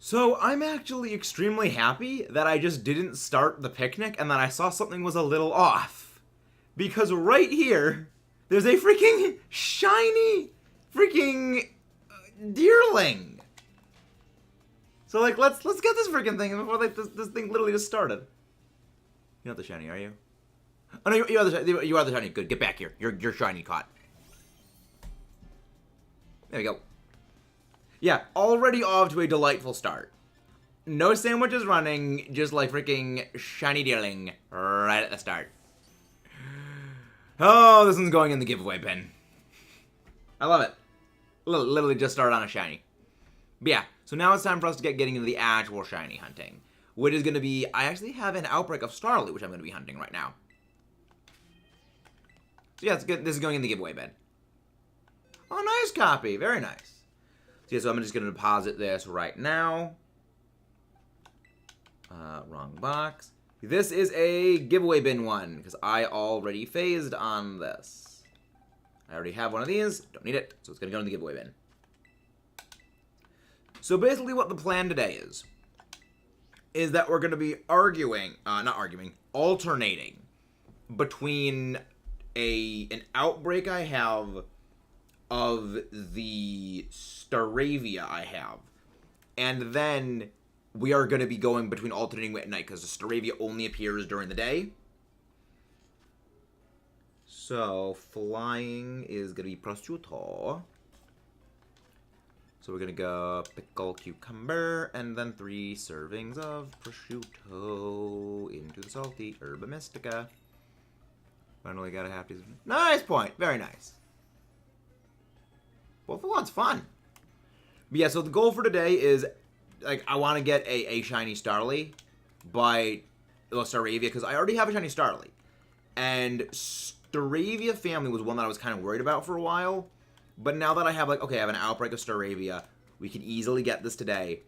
So I'm actually extremely happy that I just didn't start the picnic and that I saw something was a little off. Because right here, there's a freaking shiny freaking deerling. So like, let's get this freaking thing before like this thing literally just started. You're not the shiny, are you? Oh no, you are the shiny. Good, get back here. You're shiny caught. There we go. Yeah, already off to a delightful start. No sandwiches running, just like freaking shiny dealing right at the start. Oh, this one's going in the giveaway bin. I love it. Literally just started on a shiny. But yeah, so now it's time for us to get getting into the actual shiny hunting. Which is going to be, I actually have an outbreak of Scarlet, which I'm going to be hunting right now. So yeah, it's good. This is going in the giveaway bin. Oh, nice copy. Very nice. So yeah, so I'm just going to deposit this right now. Wrong box. This is a giveaway bin one, because I already phased on this. I already have one of these. Don't need it, so it's going to go in the giveaway bin. So basically what the plan today is that we're going to be alternating between an outbreak I have of the Staravia I have. And then we are going to be going between alternating at night because the Staravia only appears during the day. So flying is going to be prosciutto. So we're going to go pickle cucumber and then 3 servings of prosciutto into the salty herba mystica. Finally got a half piece. Nice point. Very nice. Both of one's fun. But yeah, so the goal for today is, like, I want to get a shiny Starly by Staravia, because I already have a shiny Starly. And Staravia family was one that I was kind of worried about for a while. But now that I have, like, okay, I have an outbreak of Staravia, we can easily get this today.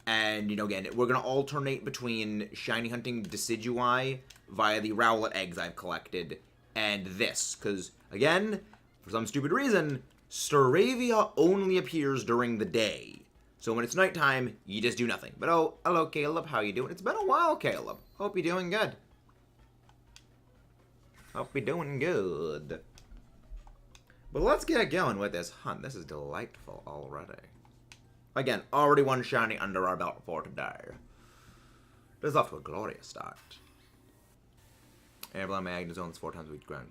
And, you know, again, we're going to alternate between shiny hunting Decideueye via the Rowlet eggs I've collected and this. Because, again, for some stupid reason, Staravia only appears during the day. So when it's nighttime, you just do nothing. But oh, hello Caleb, how you doing? It's been a while, Caleb. Hope you're doing good. Hope you're doing good. But let's get going with this hunt. This is delightful already. Again, already one shiny under our belt for today. This is off to a glorious start. Airborne Magnezone's 4 times a week ground.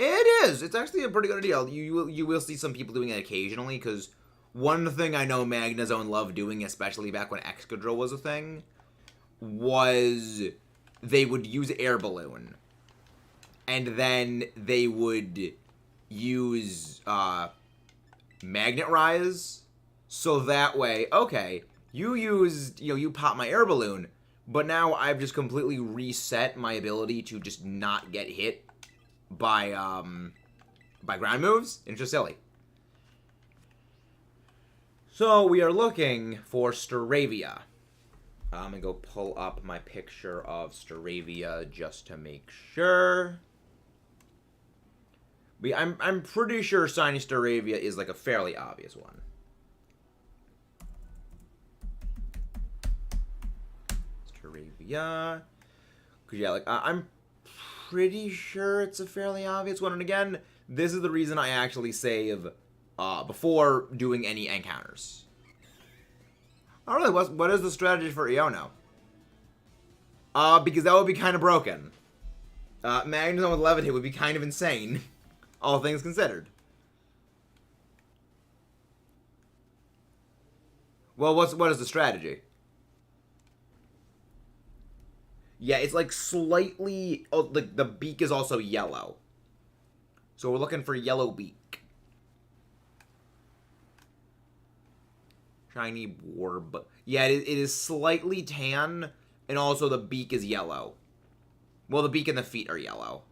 It is! It's actually a pretty good deal. You will see some people doing it occasionally, because one thing I know Magnezone loved doing, especially back when Excadrill was a thing, was they would use Air Balloon. And then they would use Magnet Rise. So that way, okay, you pop my Air Balloon, but now I've just completely reset my ability to just not get hit by ground moves. It's just silly. So we are looking for Staravia. I'm gonna go pull up my picture of Staravia just to make sure. But I'm pretty sure shiny Staravia is like a fairly obvious one. Staravia. Cause yeah, like I'm pretty sure it's a fairly obvious one. And again, this is the reason I actually save before doing any encounters. Oh really? What is the strategy for Iono? Because that would be kind of broken. Magnezone with Levitate would be kind of insane. All things considered. Well, what is the strategy? Yeah, it's like slightly... Oh, the beak is also yellow. So we're looking for yellow beak. Shiny orb. Yeah, it is slightly tan, and also the beak is yellow. Well, the beak and the feet are yellow.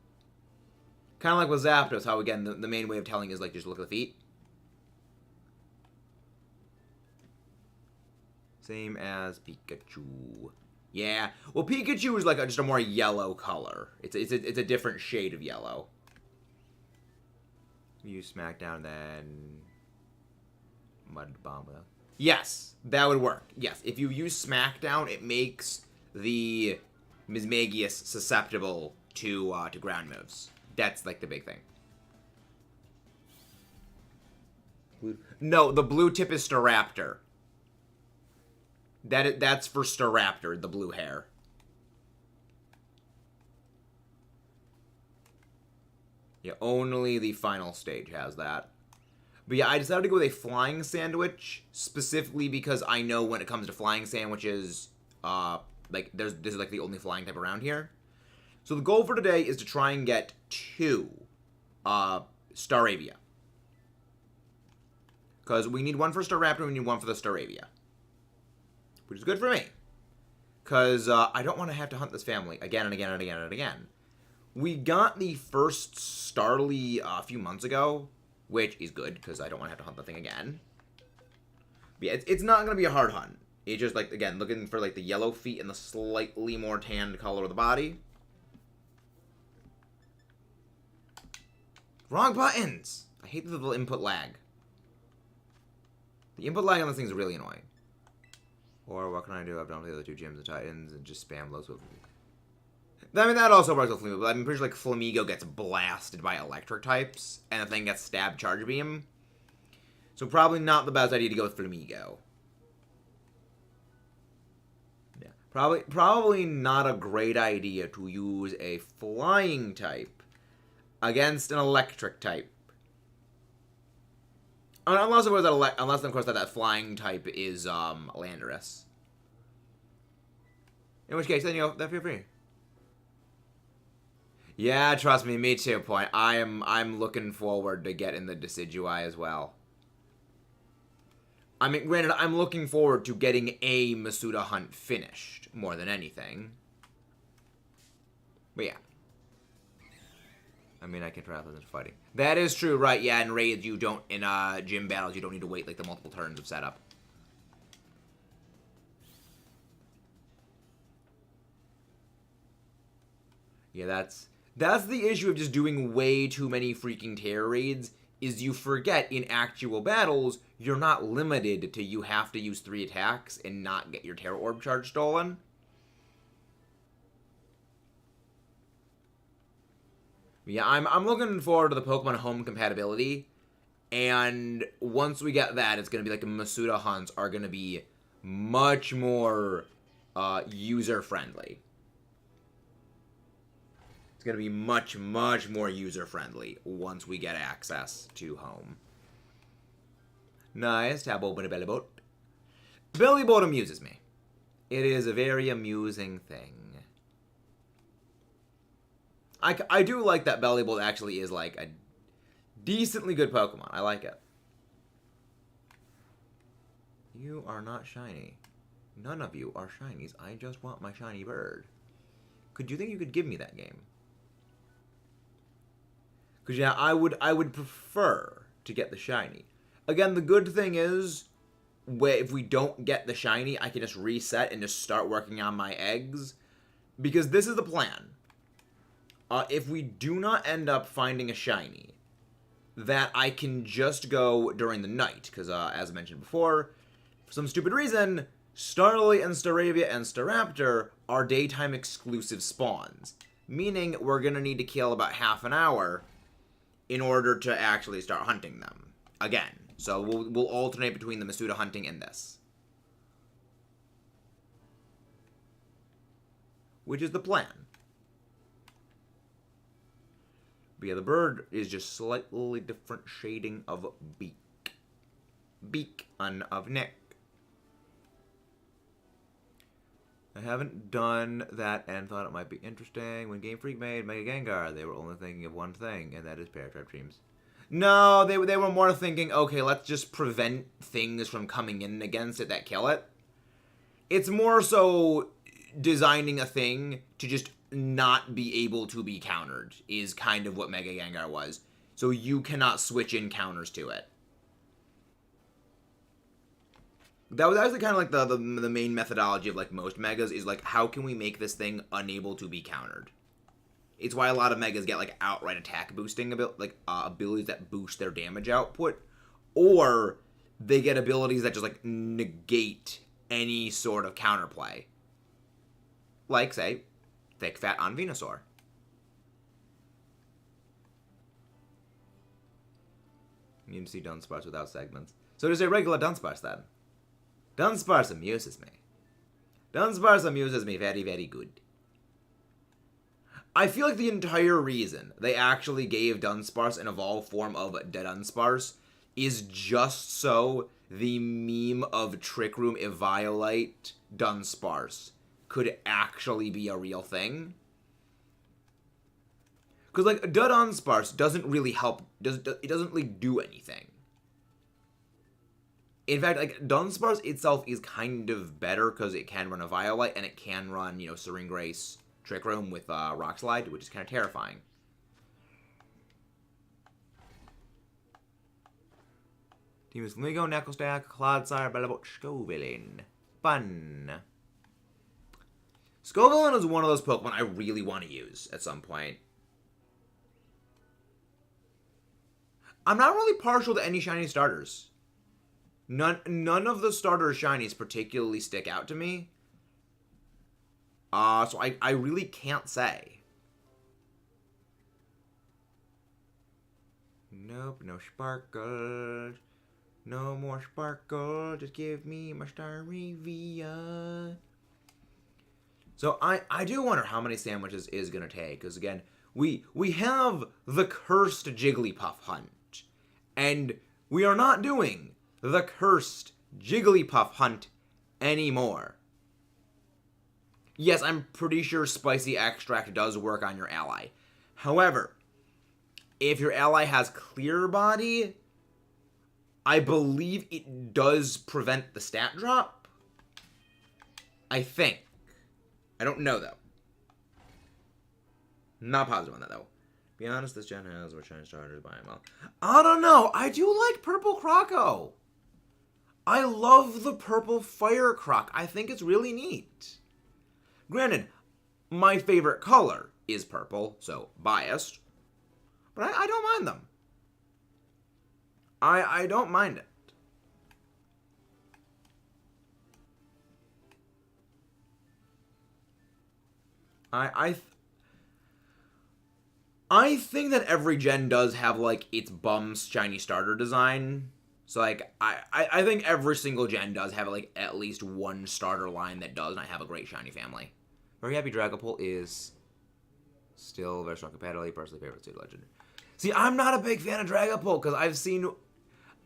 Kind of like with Zapdos, how, again, the main way of telling is, like, just look at the feet. Same as Pikachu. Yeah. Well, Pikachu is, like, just a more yellow color. It's a different shade of yellow. You Smackdown, then... Mud Bomb. Yes, that would work. Yes, if you use Smackdown, it makes the Mismagius susceptible to ground moves. That's like the big thing. No, the blue tip is Staraptor. That's for Staraptor, the blue hair. Yeah, only the final stage has that. But yeah, I decided to go with a flying sandwich, specifically because I know when it comes to flying sandwiches, like, this is like the only flying type around here. So the goal for today is to try and get 2, Staravia. Because we need one for Staraptor and we need one for the Staravia. Which is good for me. Because I don't want to have to hunt this family again and again and again and again. We got the first Starly a few months ago, which is good, because I don't want to have to hunt the thing again. But yeah, it's not going to be a hard hunt. It's just, like, again, looking for, like, the yellow feet and the slightly more tanned color of the body. Wrong buttons! I hate the little input lag. The input lag on this thing is really annoying. Or what can I do? I've done with the other 2 gyms and Titans and just spam lows with me. I mean, that also works with Flamigo, but I'm pretty sure, like, Flamigo gets blasted by electric types, and the thing gets stabbed Charge Beam. So probably not the best idea to go with Flamigo. Yeah, probably not a great idea to use a flying type against an electric type. Unless, of course, that flying type is, Landorus. In which case, then, that feel free. Yeah, trust me too, Point. I'm looking forward to getting the Decidueye as well. I mean, granted, I'm looking forward to getting a Masuda hunt finished, more than anything. But yeah. I mean, I can try out this fighting. That is true, right? Yeah, in raids, you don't, in gym battles, you don't need to wait, like, the multiple turns of setup. Yeah, that's the issue of just doing way too many freaking terror raids, is you forget in actual battles, you're not limited to you have to use 3 attacks and not get your Terror Orb charge stolen. Yeah, I'm looking forward to the Pokemon Home compatibility, and once we get that, it's going to be like the Masuda hunts are going to be much more user-friendly. It's going to be much, much more user-friendly once we get access to Home. Nice. Tab open a belly boat. Belly boat amuses me. It is a very amusing thing. I do like that belly boat actually is like a decently good Pokemon. I like it. You are not shiny. None of you are shinies. I just want my shiny bird. Could you think you could give me that game? Because yeah, I would prefer to get the shiny. Again, the good thing is, if we don't get the shiny, I can just reset and just start working on my eggs. Because this is the plan. If we do not end up finding a shiny, that I can just go during the night. Because, as I mentioned before, for some stupid reason, Starly and Staravia and Staraptor are daytime exclusive spawns. Meaning, we're going to need to kill about half an hour in order to actually start hunting them. Again. So, we'll alternate between the Masuda hunting and this. Which is the plan. But yeah, the bird is just slightly different shading of beak. Beak and of neck. I haven't done that and thought it might be interesting. When Game Freak made Mega Gengar, they were only thinking of one thing, and that is Paratrap Dreams. No, they were more thinking, okay, let's just prevent things from coming in against it that kill it. It's more so designing a thing to just not be able to be countered is kind of what Mega Gengar was. So you cannot switch in counters to it. That was actually kind of like the main methodology of like most Megas is like, how can we make this thing unable to be countered? It's why a lot of Megas get like outright attack boosting abilities that boost their damage output, or they get abilities that just, like, negate any sort of counterplay. Like, say, Thick Fat on Venusaur. You can see Dunsparce without segments. So there's a regular Dunsparce, then. Dunsparce amuses me. Dunsparce amuses me very, very good. I feel like the entire reason they actually gave Dunsparce an evolved form of Dunsparce is just so the meme of Trick Room Eviolite Dunsparce could actually be a real thing. Because, like, Dunsparce doesn't really help, it doesn't really do anything. In fact, like, Dunsparce itself is kind of better because it can run Eviolite and it can run, you know, Serene Grace, Trick Room with Rock Slide, which is kind of terrifying. Team is Ligo, Knucklestack, Clodsire, Bellabot, Scovillain. Fun. Scovillain is one of those Pokemon I really want to use at some point. I'm not really partial to any shiny starters. None of the starter shinies particularly stick out to me. So I really can't say. Nope, no sparkle. No more sparkle. Just give me my Staravia. So I do wonder how many sandwiches is going to take. Because again, we have the cursed Jigglypuff hunt. And we are not doing the cursed Jigglypuff hunt anymore. Yes, I'm pretty sure Spicy Extract does work on your ally. However, if your ally has Clear Body, I believe it does prevent the stat drop. I think. I don't know, though. Not positive on that, though. Be honest, this gen has more shiny starters by well. I don't know. I do like Purple Croco. I love the purple Fire Croc. I think it's really neat. Granted, my favorite color is purple, so biased. But I don't mind them. I don't mind it. I think that every gen does have, like, its bum's shiny starter design. So, like, I think every single gen does have, like, at least one starter line that does not have a great shiny family. Very happy Dragapult is still very strong competitively. Personally favorite Pseudo Legend. See, I'm not a big fan of Dragapult because I've seen...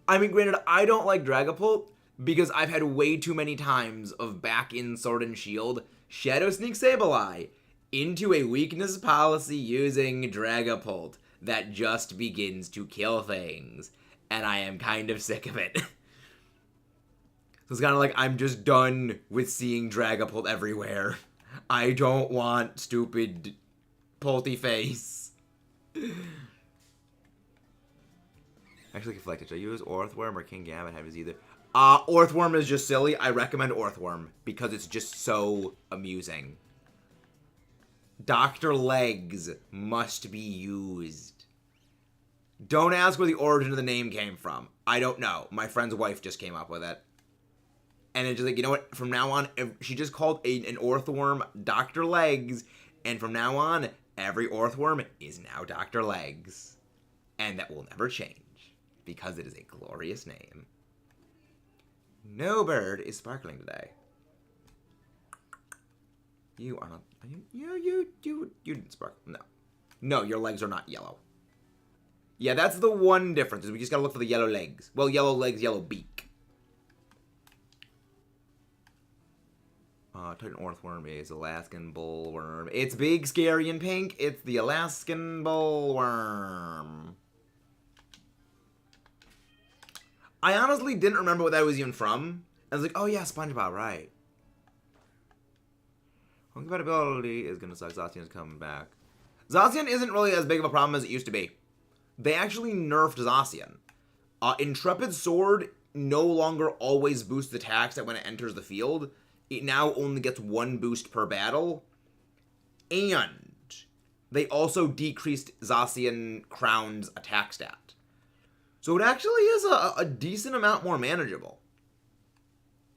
I mean, granted, I don't like Dragapult because I've had way too many times of back in Sword and Shield, Shadow Sneak Sableye into a weakness policy using Dragapult that just begins to kill things. And I am kind of sick of it. So it's kind of like I'm just done with seeing Dragapult everywhere. I don't want stupid Pulty face. Actually conflicted. Should I use Orthworm or King Gambit? Have either. Orthworm is just silly. I recommend Orthworm because it's just so amusing. Dr. Legs must be used. Don't ask where the origin of the name came from. I don't know. My friend's wife just came up with it. And it's just like, you know what? From now on, she just called an Orthworm Dr. Legs. And from now on, every Orthworm is now Dr. Legs. And that will never change. Because it is a glorious name. No bird is sparkling today. You are not... You didn't sparkle. No. No, your legs are not yellow. Yeah, that's the one difference, is we just gotta look for the yellow legs. Well, yellow legs, yellow beak. Titan Orthworm is Alaskan Bullworm. It's big, scary, and pink. It's the Alaskan Bullworm. I honestly didn't remember what that was even from. I was like, oh yeah, SpongeBob, right. Compatibility is gonna suck. Zacian's coming back. Zacian isn't really as big of a problem as it used to be. They actually nerfed Zacian. Intrepid Sword no longer always boosts attacks that when it enters the field. It now only gets one boost per battle. And they also decreased Zacian Crown's attack stat. So it actually is a decent amount more manageable.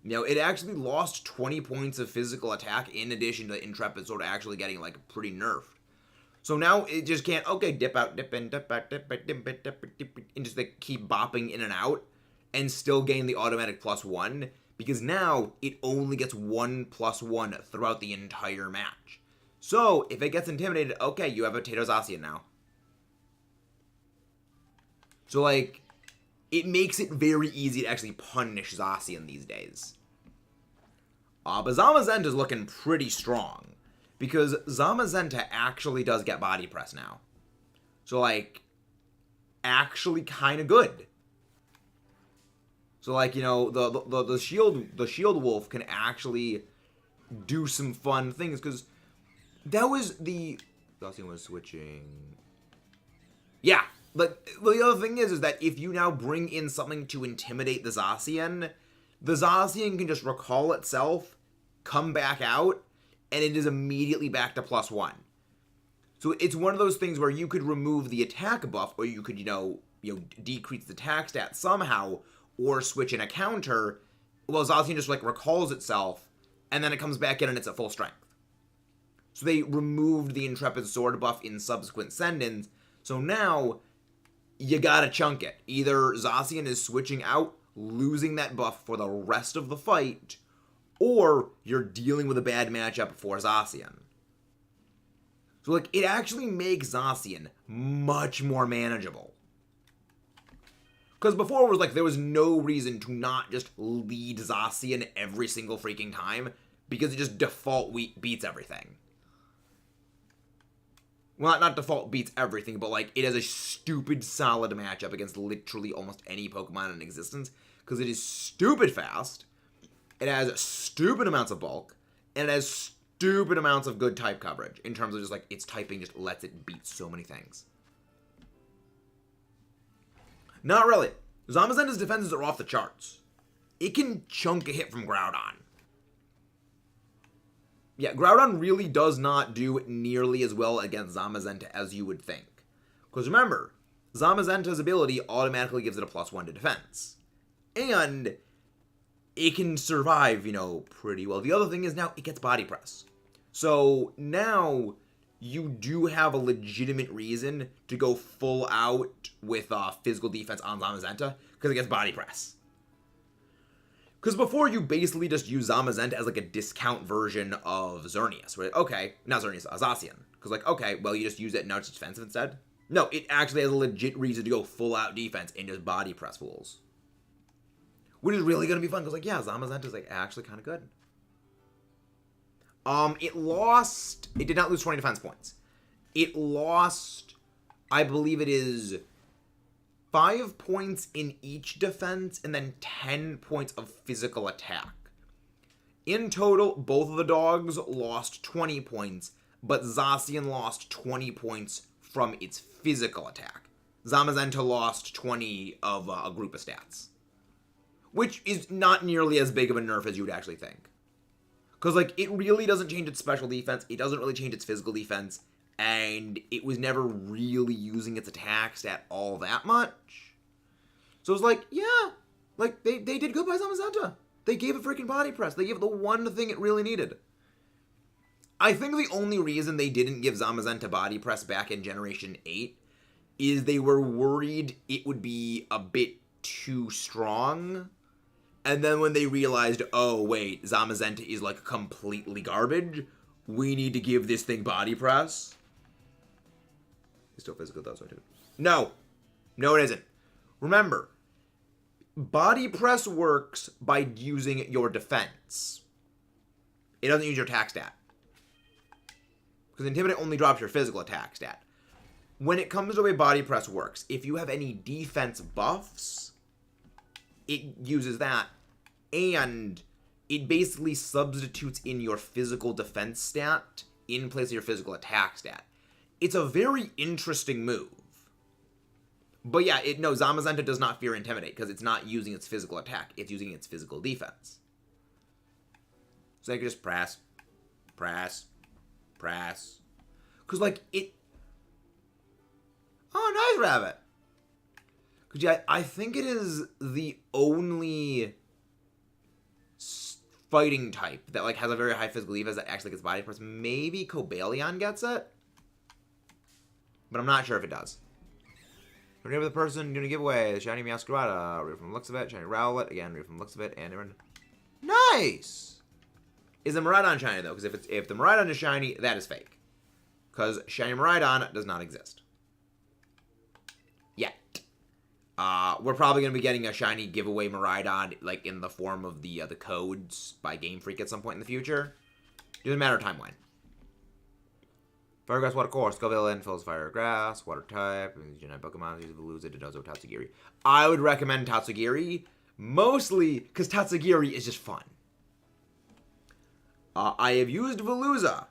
You know, it actually lost 20 points of physical attack in addition to Intrepid Sword actually getting, like, pretty nerfed. So now it just can't, okay, dip out, dip in, dip out, dip out, dip out, dip out, dip out, and just, like, keep bopping in and out and still gain the automatic +1, because now it only gets 1 +1 throughout the entire match. So, if it gets intimidated, okay, you have a Tato Zacian now. So, like, it makes it very easy to actually punish Zacian these days. But Zamazenta is looking pretty strong, because Zamazenta actually does get body press now. So, like, actually kind of good. So, like, you know, the shield wolf can actually do some fun things, because that was the... Zacian was switching... Yeah, but the other thing is that if you now bring in something to intimidate the Zacian can just recall itself, come back out, and it is immediately back to +1. So it's one of those things where you could remove the attack buff, or you could, you know, decrease the attack stat somehow, or switch in a counter. Well, Zacian just, like, recalls itself, and then it comes back in and it's at full strength. So they removed the Intrepid Sword buff in subsequent send-ins, so now you gotta chunk it. Either Zacian is switching out, losing that buff for the rest of the fight, or you're dealing with a bad matchup for Zacian. So, like, it actually makes Zacian much more manageable. Because before it was like there was no reason to not just lead Zacian every single freaking time, because it just default beats everything. Well, not default beats everything, but, like, it has a stupid solid matchup against literally almost any Pokemon in existence, because it is stupid fast, it has stupid amounts of bulk, and it has stupid amounts of good type coverage, in terms of just, like, its typing just lets it beat so many things. Not really. Zamazenta's defenses are off the charts. It can chunk a hit from Groudon. Yeah, Groudon really does not do nearly as well against Zamazenta as you would think. Because remember, Zamazenta's ability automatically gives it a +1 to defense. And it can survive, you know, pretty well. The other thing is now it gets body press. So now you do have a legitimate reason to go full out with physical defense on Zamazenta, because it gets body press. Because before, you basically just use Zamazenta as, like, a discount version of Xerneas. Where, okay, not Xerneas, Zacian. Because, like, okay, well, you just use it and now it's defensive instead. No, it actually has a legit reason to go full out defense and just body press fools. Which is really going to be fun, because, like, yeah, Zamazenta is, like, actually kind of good. It did not lose 20 defense points. It lost, I believe it is 5 points in each defense, and then 10 points of physical attack. In total, both of the dogs lost 20 points, but Zacian lost 20 points from its physical attack. Zamazenta lost 20 of a group of stats. Which is not nearly as big of a nerf as you would actually think. Because, like, it really doesn't change its special defense, it doesn't really change its physical defense, and it was never really using its attack stat all that much. So it's like, yeah, like, they did good by Zamazenta. They gave it freaking body press. They gave it the one thing it really needed. I think the only reason they didn't give Zamazenta body press back in Generation 8 is they were worried it would be a bit too strong. And then when they realized, oh, wait, Zamazenta is, like, completely garbage, we need to give this thing body press. It's still physical, though, so I do it. No. No, it isn't. Remember, body press works by using your defense. It doesn't use your attack stat. Because Intimidate only drops your physical attack stat. When it comes to the way body press works, if you have any defense buffs, it uses that, and it basically substitutes in your physical defense stat in place of your physical attack stat. It's a very interesting move. But yeah, Zamazenta does not fear Intimidate, because it's not using its physical attack, it's using its physical defense. So I can just press. Because, like, it... Oh, nice, Rabbit! Because yeah, I think it is the only fighting type that like has a very high physical defense that actually gets body parts. Maybe Cobalion gets it, but I'm not sure if it does. Name of the person you're gonna give away: Shiny Meowscarada. Read from the looks of it. Shiny Rowlet. Again, read from the looks of it. And nice. Is the Miraidon shiny though? Because if the Miraidon is shiny, that is fake. Because shiny Miraidon does not exist yet. We're probably gonna be getting a shiny giveaway Miraidon like in the form of the codes by Game Freak at some point in the future. Doesn't matter timeline. Fire Grass, Water Core, Scoville, fills Fire Grass, Water type, Gen Pokemon, use Veluza, Dodozo, Tatsugiri. I would recommend Tatsugiri, mostly because Tatsugiri is just fun. I have used Veluza,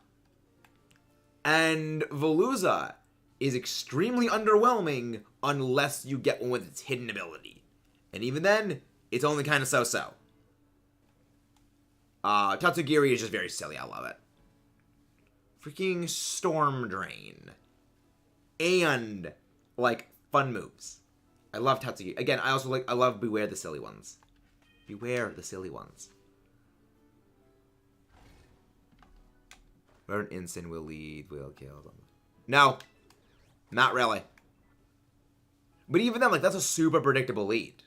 and Veluza is extremely underwhelming unless you get one with its hidden ability. And even then, it's only kind of so-so. Tatsugiri is just very silly, I love it. Freaking Storm Drain. And, like, fun moves. I love Tatsugiri. Again, I love Beware the Silly Ones. Beware the Silly Ones. Where an instant will kill them. No. Not really. But even then, like, that's a super predictable lead.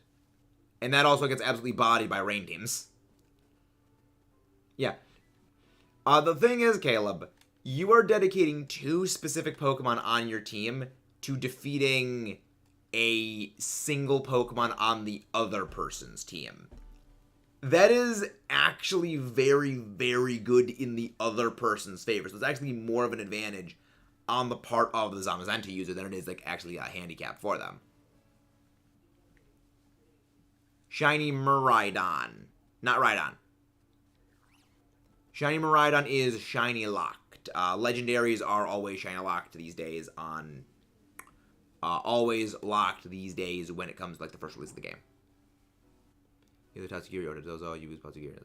And that also gets absolutely bodied by rain teams. Yeah. The thing is, Caleb, you are dedicating 2 specific Pokemon on your team to defeating a single Pokemon on the other person's team. That is actually very, very good in the other person's favor. So it's actually more of an advantage on the part of the Zamazenta user than it is like actually a handicap for them. Shiny Miraidon. Not Rhydon. Shiny Miraidon is shiny locked. Legendaries are always shiny locked these days on... always locked these days when it comes to like the first release of the game. Either Tatsugiri or Dodozo, you use Tatsugiri.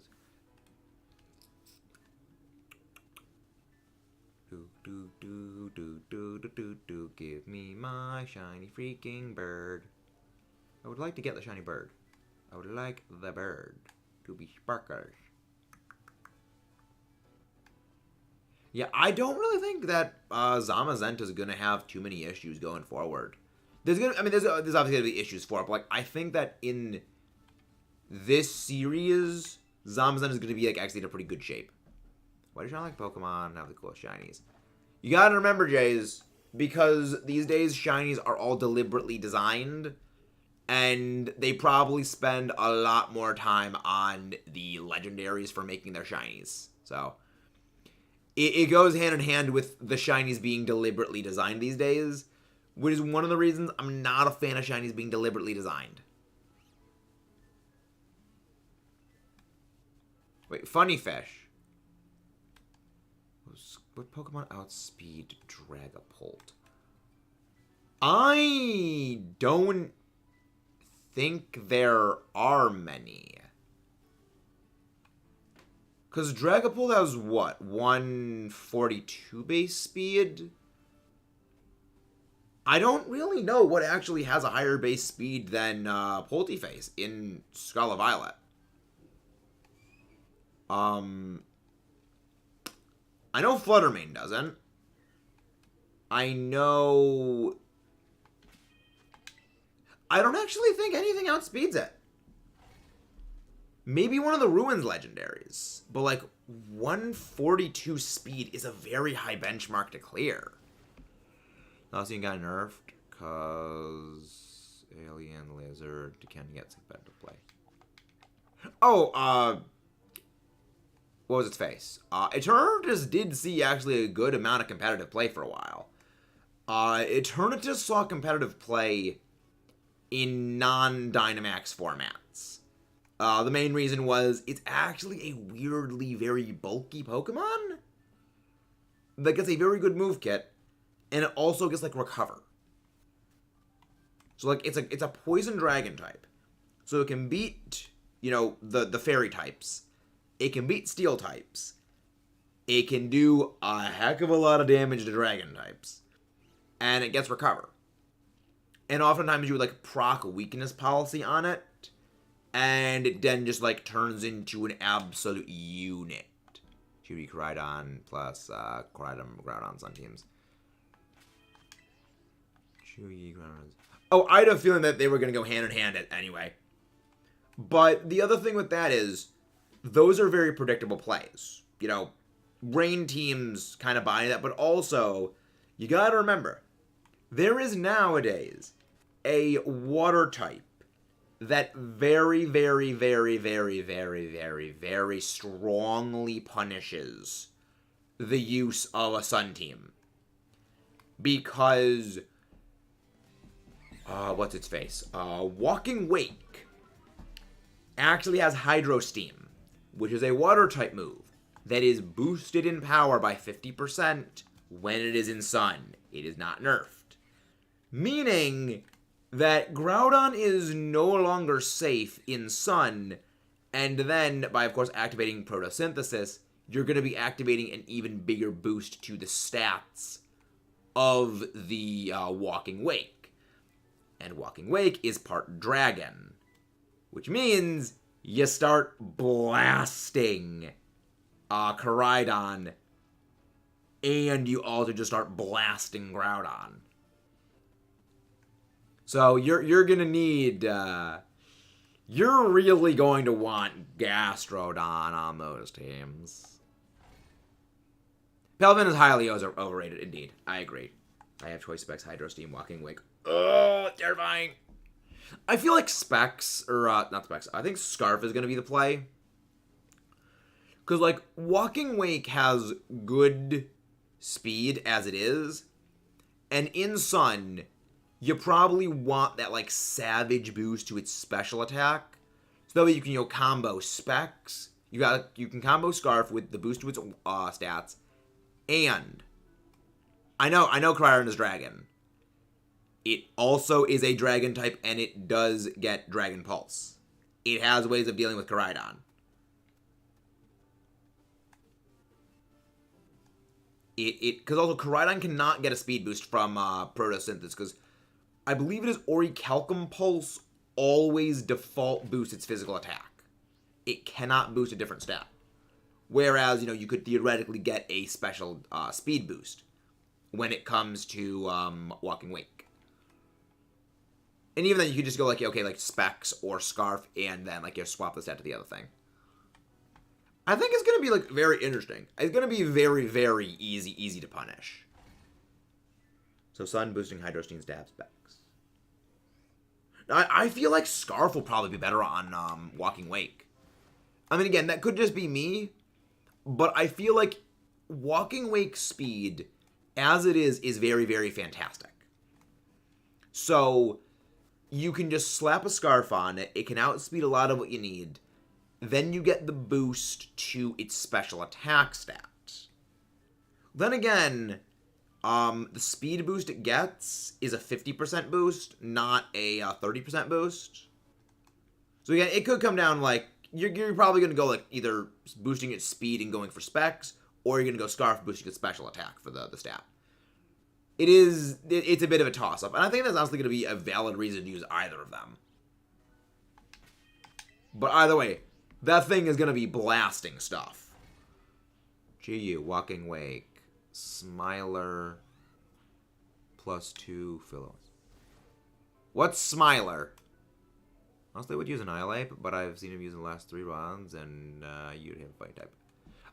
Give me my shiny freaking bird. I would like to get the shiny bird. I would like the bird to be sparkles. Yeah, I don't really think that Zamazenta is gonna have too many issues going forward. There's obviously gonna be issues for it, but like I think that in this series, Zamazenta is gonna be like actually in a pretty good shape. Why do you not like Pokemon have the coolest shinies? You gotta remember, Jays, because these days shinies are all deliberately designed, and they probably spend a lot more time on the legendaries for making their shinies. So it goes hand in hand with the shinies being deliberately designed these days, which is one of the reasons I'm not a fan of shinies being deliberately designed. Wait, Funny Fish. What Pokemon outspeed Dragapult? I don't think there are many. Because Dragapult has what? 142 base speed? I don't really know what actually has a higher base speed than Polteface in Scarlet Violet. I know Fluttermane doesn't. I know... I don't actually think anything outspeeds it. Maybe one of the Ruins legendaries. But like, 142 speed is a very high benchmark to clear. Last thing got nerfed because Alien Lizard can get competitive play. Oh, what was its face? Eternatus did see actually a good amount of competitive play for a while. Eternatus saw competitive play in non-Dynamax formats. The main reason was it's actually a weirdly very bulky Pokemon that gets a very good move kit, and it also gets like Recover. So like it's a Poison Dragon type, so it can beat the Fairy types. It can beat Steel types. It can do a heck of a lot of damage to Dragon types, and it gets Recover. And oftentimes you would, like, proc weakness policy on it. And it then just, like, turns into an absolute unit. Chewy Koraidon plus Groudon Sun teams. Chewy Groudon. Oh, I had a feeling that they were going to go hand in hand anyway. But the other thing with that is, those are very predictable plays. You know, Rain teams kind of buy that, but also, you gotta remember, there is nowadays a water type that very, very, very, very, very, very, very strongly punishes the use of a Sun team. Because, what's its face? Walking Wake actually has Hydro Steam, which is a water type move that is boosted in power by 50% when it is in Sun. It is not nerfed. Meaning that Groudon is no longer safe in Sun, and then, by of course activating Photosynthesis, you're going to be activating an even bigger boost to the stats of the Walking Wake. And Walking Wake is part Dragon, which means you start blasting Koraidon, and you also just start blasting Groudon. So you're gonna need, you're really going to want Gastrodon on those teams. Pelvin is highly overrated, indeed. I agree. I have Choice Specs, Hydro Steam, Walking Wake. Oh, terrifying. I feel like Specs, or not Specs, I think Scarf is gonna be the play. Because, like, Walking Wake has good speed as it is, and in Sun, you probably want that, like, savage boost to its special attack, so that way you can, combo Specs. You can combo Scarf with the boost to its stats, and I know Koraidon is Dragon. It also is a Dragon type, and it does get Dragon Pulse. It has ways of dealing with Koraidon. Because also Koraidon cannot get a speed boost from Photosynthesis, because I believe it is Orichalcum Pulse always default boosts its physical attack. It cannot boost a different stat. Whereas, you could theoretically get a special speed boost when it comes to Walking Wake. And even then, you could just go like Specs or Scarf, and then you swap the stat to the other thing. I think it's going to be very interesting. It's going to be very, very easy to punish. So Sun boosting Hydro Steam stab Specs. Now, I feel like Scarf will probably be better on Walking Wake. I mean, again, that could just be me, but I feel like Walking Wake speed, as it is very, very fantastic. So you can just slap a Scarf on it. It can outspeed a lot of what you need. Then you get the boost to its special attack stat. Then again, the speed boost it gets is a 50% boost, not a 30% boost. So again, it could come down you're probably going to go either boosting its speed and going for Specs, or you're going to go Scarf boosting its special attack for the stat. It's a bit of a toss-up, and I think that's honestly going to be a valid reason to use either of them. But either way, that thing is going to be blasting stuff. GU, Walking Wake, Smiler, +2 Philos. What's Smiler? Honestly, I would use Annihilate, but I've seen him use in the last 3 rounds, and you'd have a fight type.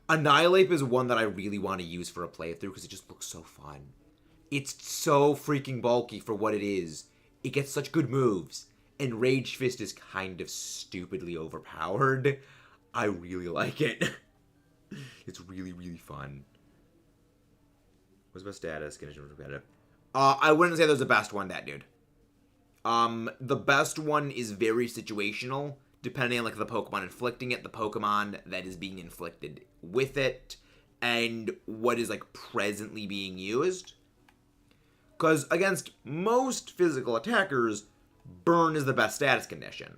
Annihilate is one that I really want to use for a playthrough, because it just looks so fun. It's so freaking bulky for what it is. It gets such good moves. And Rage Fist is kind of stupidly overpowered. I really like it. It's really, really fun. What's my status? Condition repetitive. I wouldn't say there's a best one, that dude. The best one is very situational, depending on the Pokemon inflicting it, the Pokemon that is being inflicted with it, and what is presently being used. Because against most physical attackers, Burn is the best status condition.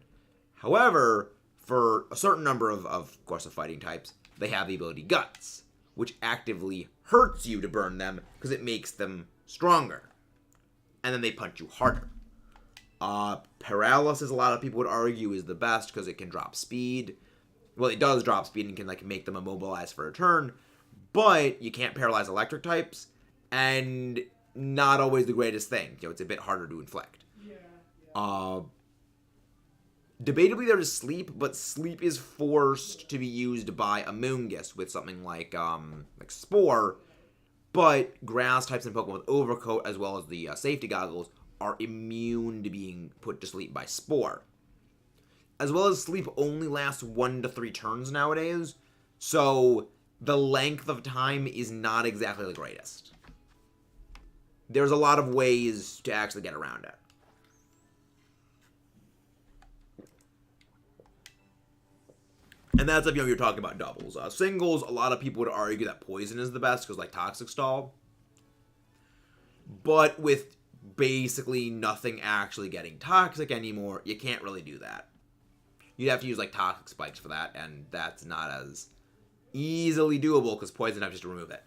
However, for a certain number of course, of fighting types, they have the ability Guts, which actively hurts you to burn them because it makes them stronger. And then they punch you harder. Paralysis, a lot of people would argue, is the best because it can drop speed. Well, it does drop speed and can like make them immobilized for a turn, but you can't paralyze electric types, and not always the greatest thing. You know, it's a bit harder to inflict. Debatably, there is sleep, but sleep is forced to be used by Amoongus with something like Spore. But grass types and Pokemon with Overcoat, as well as the safety goggles, are immune to being put to sleep by Spore. As well as sleep only lasts 1 to 3 turns nowadays, so the length of time is not exactly the greatest. There's a lot of ways to actually get around it. And that's if you're talking about doubles. Singles, a lot of people would argue that Poison is the best because like Toxic Stall. But with basically nothing actually getting toxic anymore, you can't really do that. You'd have to use like Toxic Spikes for that, and that's not as easily doable because Poison have just to remove it.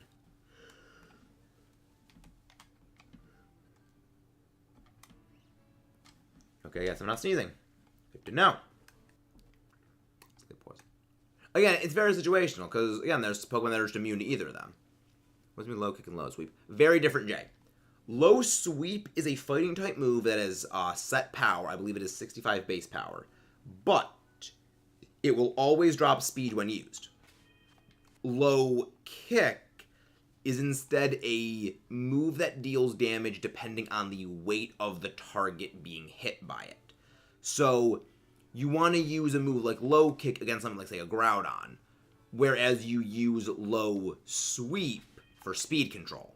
Okay, yes, I'm not sneezing. Good to know. Again, it's very situational, because, again, there's Pokemon that are just immune to either of them. What's mean low kick and low sweep? Very different, Jay. Low sweep is a fighting type move that is set power. I believe it is 65 base power. But it will always drop speed when used. Low kick is instead a move that deals damage depending on the weight of the target being hit by it. So you want to use a move like low kick against something like, say, a Groudon, whereas you use low sweep for speed control.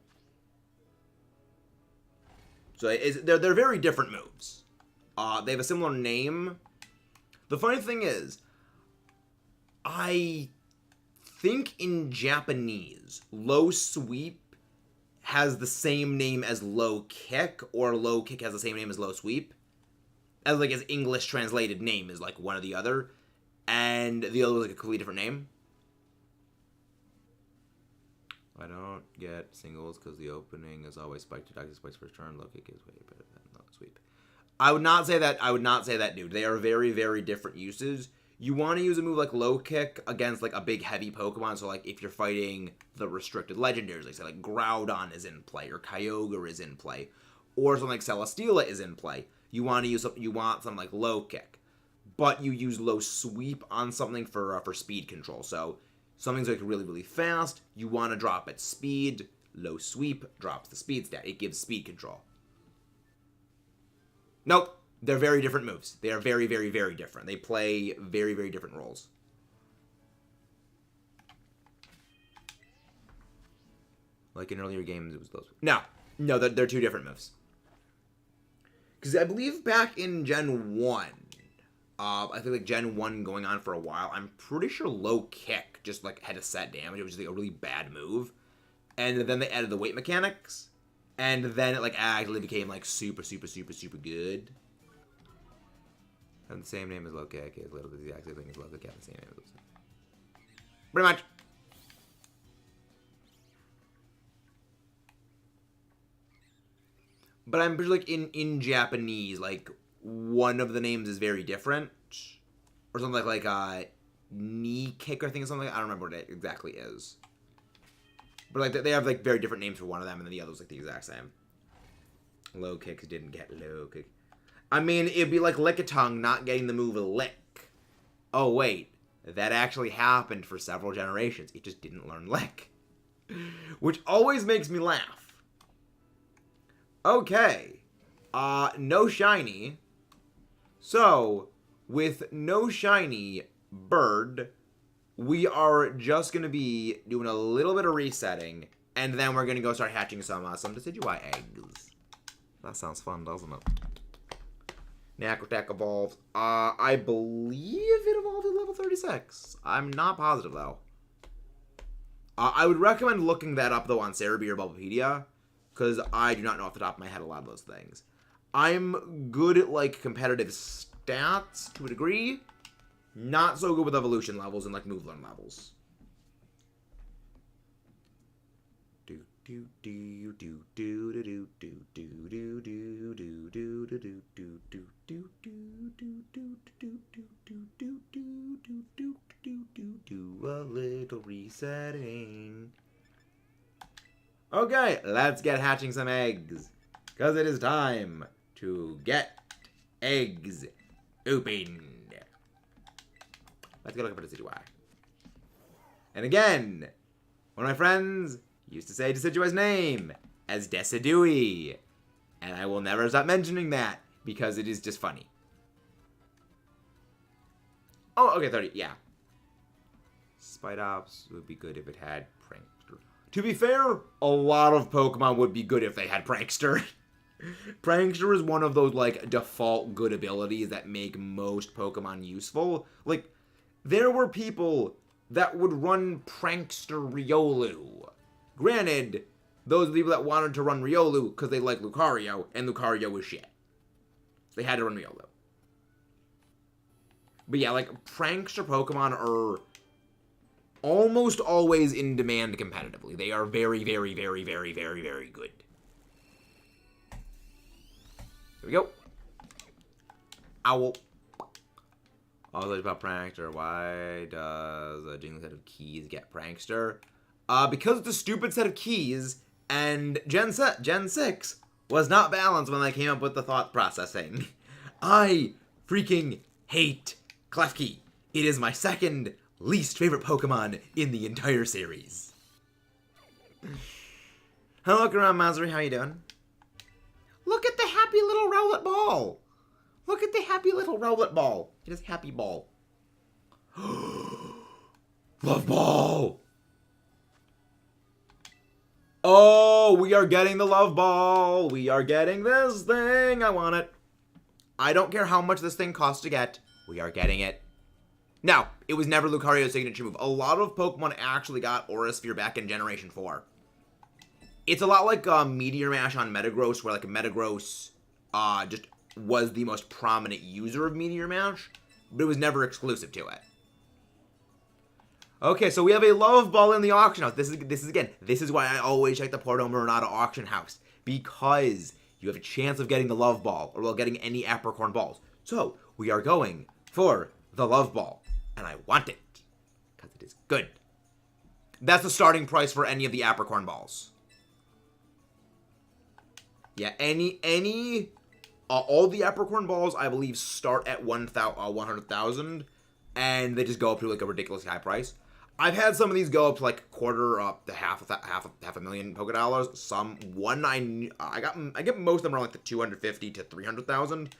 So they're very different moves. They have a similar name. The funny thing is, I think in Japanese, low sweep has the same name as low kick, or low kick has the same name as low sweep. As like his English translated name is like one or the other, and the other was like a completely different name. I don't get singles because the opening is always spiked to Toxic Spikes first turn. Low kick is way better than low sweep. I would not say that, dude. They are very, very different uses. You want to use a move like low kick against like a big heavy Pokemon. So like if you're fighting the restricted legendaries, like say like Groudon is in play, or Kyogre is in play, or something like Celesteela is in play. You want something like low kick, but you use low sweep on something for speed control. So something's like really, really fast. You want to drop its speed. Low sweep drops the speed stat. It gives speed control. Nope, they're very different moves. They are very, very, very different. They play very, very different roles. Like in earlier games, it was those. No, they're two different moves. Because I believe back in Gen 1, I think like Gen 1 going on for a while, I'm pretty sure low kick just like had a set damage. It was just like a really bad move. And then they added the weight mechanics. And then it like actually became like super, super, super, super good. And the same name as low kick is literally the exact same thing as low kick. The same name as low kick. Pretty much. But I'm pretty like in Japanese, like one of the names is very different, or something like knee kick or something. I don't remember what it exactly is. But like they have like very different names for one of them, and then the other's like the exact same. Low kicks didn't get low kick. I mean, it'd be like Lickitung not getting the move lick. Oh wait, that actually happened for several generations. It just didn't learn lick, which always makes me laugh. Okay, no shiny. So, with no shiny bird, we are just going to be doing a little bit of resetting, and then we're going to go start hatching some Decidueye eggs. That sounds fun, doesn't it? Nacrotech evolved. I believe it evolved at level 36. I'm not positive, though. I would recommend looking that up, though, on Cerebi or Bulbapedia, because I do not know off the top of my head a lot of those things. I'm good at, like, competitive stats to a degree. Not so good with evolution levels and, like, move learn levels. A little resetting. Okay, let's get hatching some eggs. Because it is time to get eggs opened. Let's go looking for Decidueye. And again, one of my friends used to say Decidueye's name as Decideuye. And I will never stop mentioning that because it is just funny. Oh, okay, 30, yeah. Spidops would be good if it had Prankster. To be fair, a lot of Pokemon would be good if they had Prankster. Prankster is one of those, like, default good abilities that make most Pokemon useful. Like, there were people that would run Prankster Riolu. Granted, those people that wanted to run Riolu because they like Lucario, and Lucario was shit. They had to run Riolu. But yeah, like, Prankster Pokemon are almost always in demand competitively. They are very, very, very, very, very, very good. Here we go. Owl. Also about Prankster. Why does a jingle set of keys get Prankster? Because it's a stupid set of keys, and Gen 6 was not balanced when they came up with the thought processing. I freaking hate Klefki. It is my second least favorite Pokemon in the entire series. Hello, look around, Mazuri. How you doing? Look at the happy little Rowlet ball. Look at the happy little Rowlet ball. It is happy ball. Love ball. Oh, we are getting the love ball. We are getting this thing. I want it. I don't care how much this thing costs to get. We are getting it. Now, it was never Lucario's signature move. A lot of Pokemon actually got Aura Sphere back in Generation 4. It's a lot like Meteor Mash on Metagross, where like Metagross just was the most prominent user of Meteor Mash, but it was never exclusive to it. Okay, so we have a love ball in the auction house. This is why I always check the Porto Muranata auction house, because you have a chance of getting the love ball, or well, getting any apricorn balls. So we are going for the love ball, and I want it because it is good. That's the starting price for any of the apricorn balls. Yeah, all the apricorn balls, I believe, start at 100,000, and they just go up to like a ridiculously high price. I've had some of these go up to like quarter up to half a million Poké Dollars. I get most of them around like the 250 to 300,000,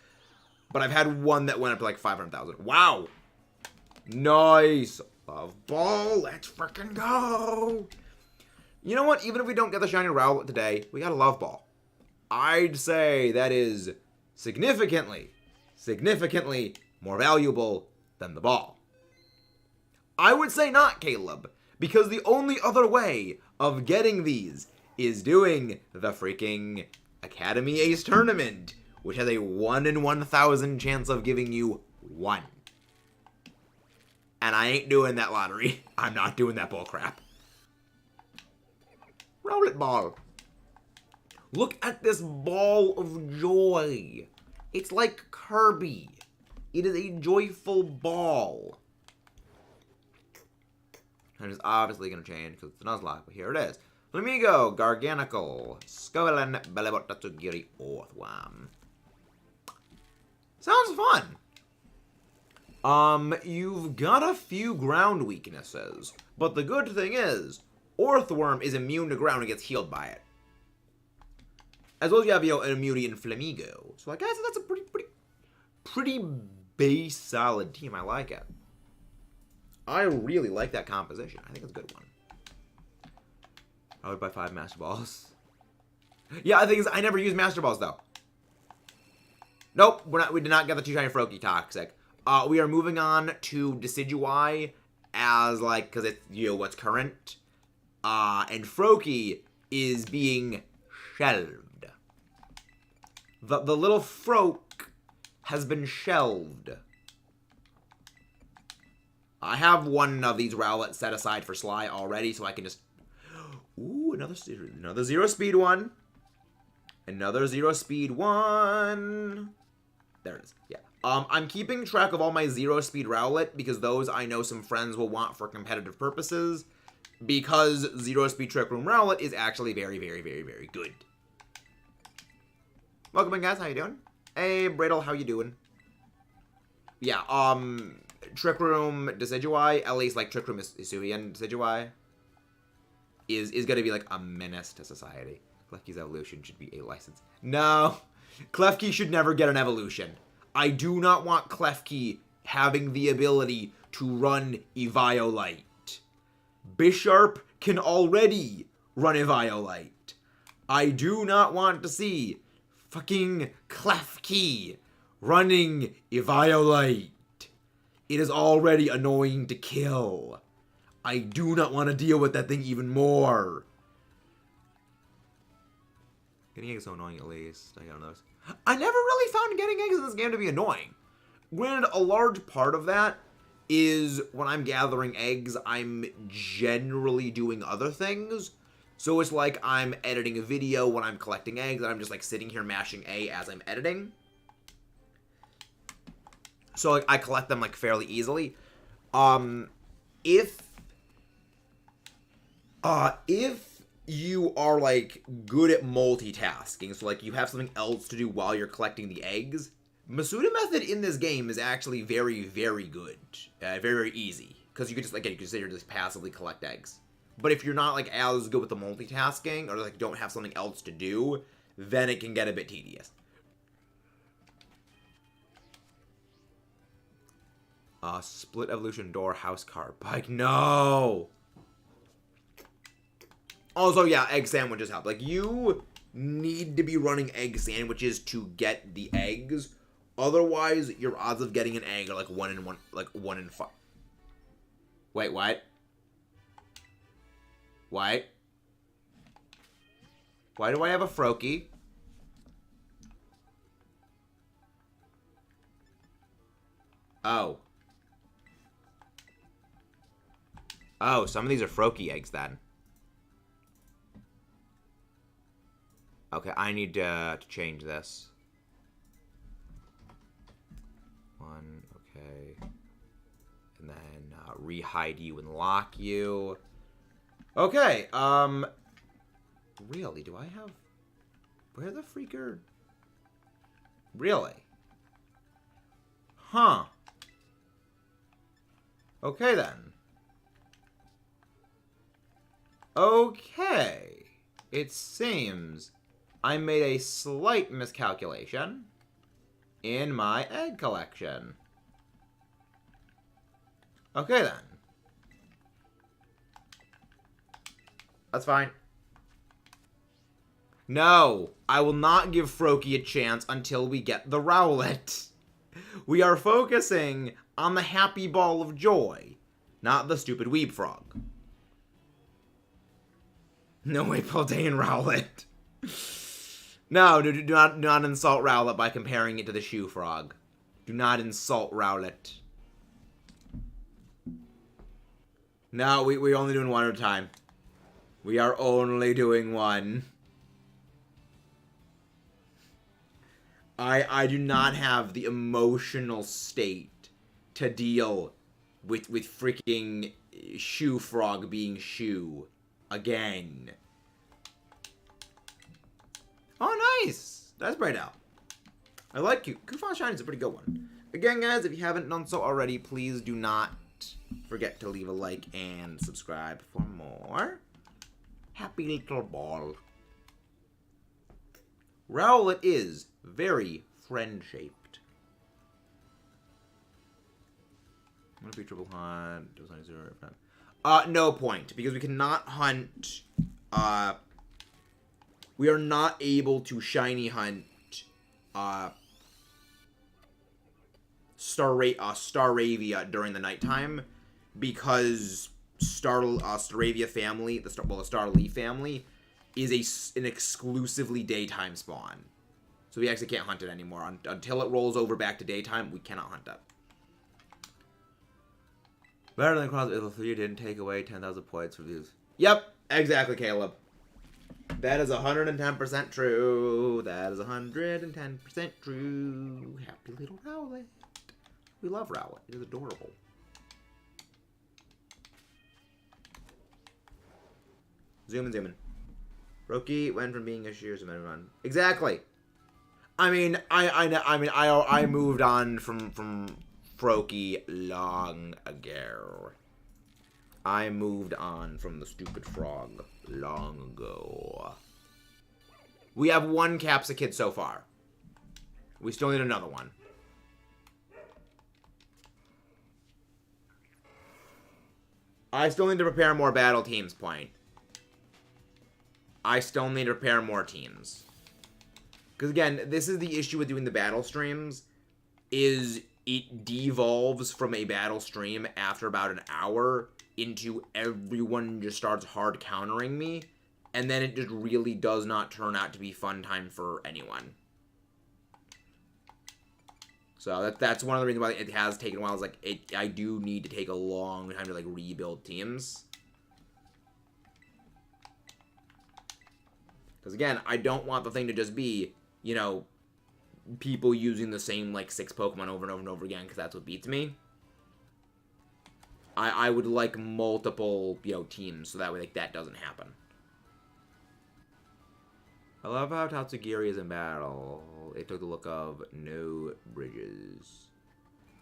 but I've had one that went up to like 500,000. Wow, nice love ball. Let's freaking go. You know what? Even if we don't get the shiny Rowlet today, we got a love ball. I'd say that is significantly more valuable than the ball. I would say not, Caleb, because the only other way of getting these is doing the freaking Academy Ace Tournament, which has a 1 in 1,000 chance of giving you 1. And I ain't doing that lottery. I'm not doing that bullcrap. Rowlet ball. Look at this ball of joy. It's like Kirby. It is a joyful ball. And it's obviously going to change because it's a Nuzlocke, but here it is. Flamigo, Garganical, Scovelin, Belebot, Tatsugiri, Orthworm. Sounds fun. You've got a few ground weaknesses, but the good thing is, Orthworm is immune to ground and gets healed by it. As well as you have, an immunity in Flamigo. So, like, guys, that's a pretty base solid team. I like it. I really like that composition. I think it's a good one. I would buy 5 Master Balls. Yeah, the thing is, I never use Master Balls, though. Nope, we did not get the 2 shiny Froakie Toxic. We are moving on to Decidueye as, like, because it's, what's current. And Froakie is being shelved. The little Froak has been shelved. I have one of these Rowlets set aside for Sly already, so I can just... Ooh, another 0 speed one. Another 0 speed one. There it is. Yeah. I'm keeping track of all my 0 speed Rowlet because those I know some friends will want for competitive purposes. Because 0 speed Trick Room Rowlet is actually very, very, very, very good. Welcome in, guys. How you doing? Hey, Brittle, how you doing? Yeah, Trick Room Decidueye, at least like Trick Room Hisuian Decidueye, is gonna be like a menace to society. Klefki's evolution should be a license. No, Klefki should never get an evolution. I do not want Klefki having the ability to run Eviolite. Bisharp can already run Eviolite. I do not want to see fucking Klefki running Eviolite. It is already annoying to kill. I do not want to deal with that thing even more. Getting eggs is so annoying, at least. I don't know. I never really found getting eggs in this game to be annoying. Granted, a large part of that is when I'm gathering eggs, I'm generally doing other things. So it's like I'm editing a video when I'm collecting eggs, and I'm just like sitting here mashing A as I'm editing. So like I collect them like fairly easily. If you are like good at multitasking, so like you have something else to do while you're collecting the eggs, Masuda method in this game is actually very, very good. Very, very easy. Because you can just, like, you can sit here and just passively collect eggs. But if you're not, like, as good with the multitasking, or, like, don't have something else to do, then it can get a bit tedious. Split evolution door house car bike. No! Also, yeah, egg sandwiches help. Like, you need to be running egg sandwiches to get the eggs. Otherwise, your odds of getting an egg are like 1 in 5. Wait, what? What? Why do I have a Froakie? Oh. Oh, some of these are Froakie eggs then. Okay, I need to change this. One, okay. And then re-hide you and lock you. Okay, really, do I have... Where the freaker... Really? Huh. Okay, then. Okay. It seems I made a slight miscalculation in my egg collection. Okay, then. That's fine. No, I will not give Froakie a chance until we get the Rowlet. We are focusing on the happy ball of joy, not the stupid weeb frog. No way, Paldean Rowlet. No, do not insult Rowlet by comparing it to the shoe frog. Do not insult Rowlet. No, we're only doing one at a time. We are only doing one. I do not have the emotional state to deal with freaking shoe frog being shoe again. Oh, nice! That's bright out. I like you. Kufan Shine is a pretty good one. Again, guys, if you haven't done so already, please do not forget to leave a like and subscribe for more. Happy little ball. Rowlet is very friend-shaped. I'm gonna be triple hunt. No point, because we cannot hunt. We are not able to shiny hunt Staravia during the nighttime because Staravia family, the Starly family, is an exclusively daytime spawn. So we actually can't hunt it anymore. Until it rolls over back to daytime, we cannot hunt it. Better than Cross if you didn't take away 10,000 points for views. Yep, exactly, Caleb. That is 110% true. That is 110% true. Happy little Rowlet. We love Rowlet. It is adorable. Zoom in. Roki went from being a shears to run. Exactly. I mean, I moved on from Froakie long ago. I moved on from the stupid frog long ago. We have one Capsicid so far. We still need another one. I still need to prepare more battle teams, point. I still need to prepare more teams. Because again, this is the issue with doing the battle streams, is it devolves from a battle stream after about an hour into everyone just starts hard countering me, and then it just really does not turn out to be fun time for anyone. So that's one of the reasons why it has taken a while. Is like I do need to take a long time to like rebuild teams. Because again, I don't want the thing to just be, you know, people using the same like 6 Pokemon over and over and over again, because that's what beats me. I would like multiple, you know, teams, so that way like that doesn't happen. I love how Tatsugiri is in battle. It took the look of no bridges.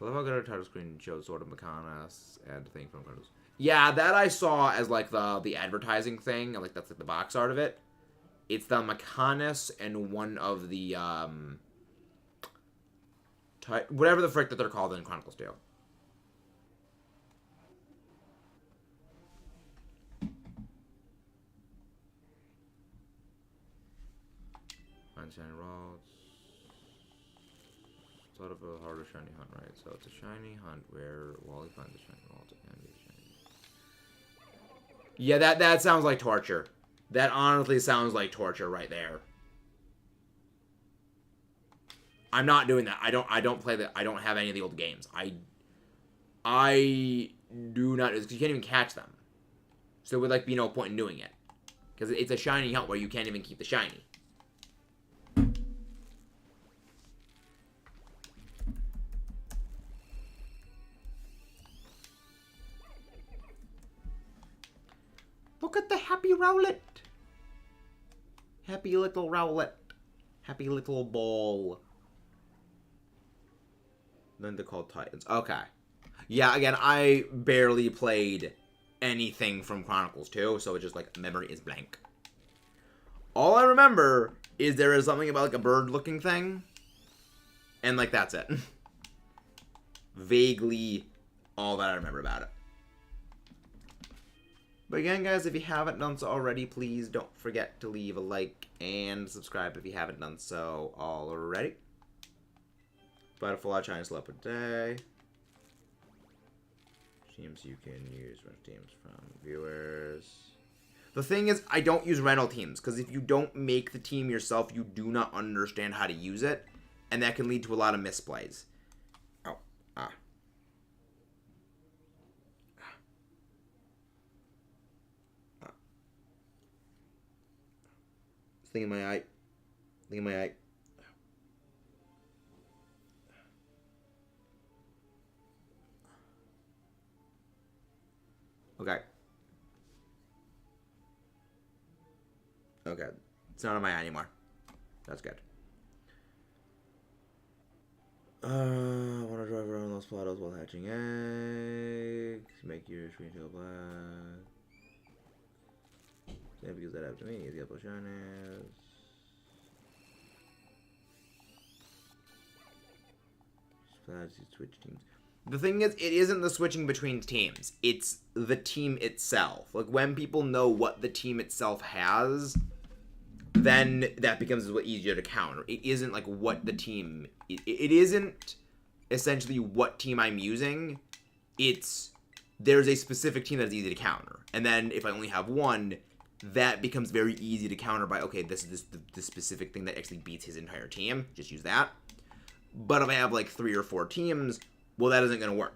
I love how good our title screen shows sort of Mechanis and thing from Cardinals. Yeah, that I saw as like the advertising thing, like that's like the box art of it. It's the Mechanis and one of the whatever the frick that they're called in Chronicles 2. Find shiny rods. Sort of a harder shiny hunt, right? So it's a shiny hunt where Wally finds a shiny rods and the shiny. Yeah, that sounds like torture. That honestly sounds like torture right there. I'm not doing that. I don't play that. I don't have any of the old games. I do not, because you can't even catch them. So there would like be no point in doing it. Because it's a shiny hunt where you can't even keep the shiny. Look at the happy Rowlet. Happy little Rowlet. Happy little ball. Then they're called Titans. Okay. Yeah, again, I barely played anything from Chronicles 2, so it's just like memory is blank. All I remember is there is something about like a bird-looking thing, and like that's it. Vaguely all that I remember about it. But again, guys, if you haven't done so already, please don't forget to leave a like and subscribe if you haven't done so already. But a full out Chinese slip a day. Teams you can use rental teams from viewers. The thing is, I don't use rental teams, because if you don't make the team yourself, you do not understand how to use it, and that can lead to a lot of misplays. Oh, Thing in my eye. Thing in my eye. Okay. Okay. It's not on my eye anymore. That's good. I want to drive around those plateaus while hatching eggs. Make your screen feel black. Same because that happened to me. Easy upload shinies. Switch teams. The thing is, it isn't the switching between teams. It's the team itself. Like, when people know what the team itself has, then that becomes easier to counter. It isn't, like, what the team... It isn't essentially what team I'm using. It's... There's a specific team that's easy to counter. And then, if I only have one, that becomes very easy to counter by, okay, this is the specific thing that actually beats his entire team. Just use that. But if I have, like, 3 or 4 teams... Well, that isn't going to work.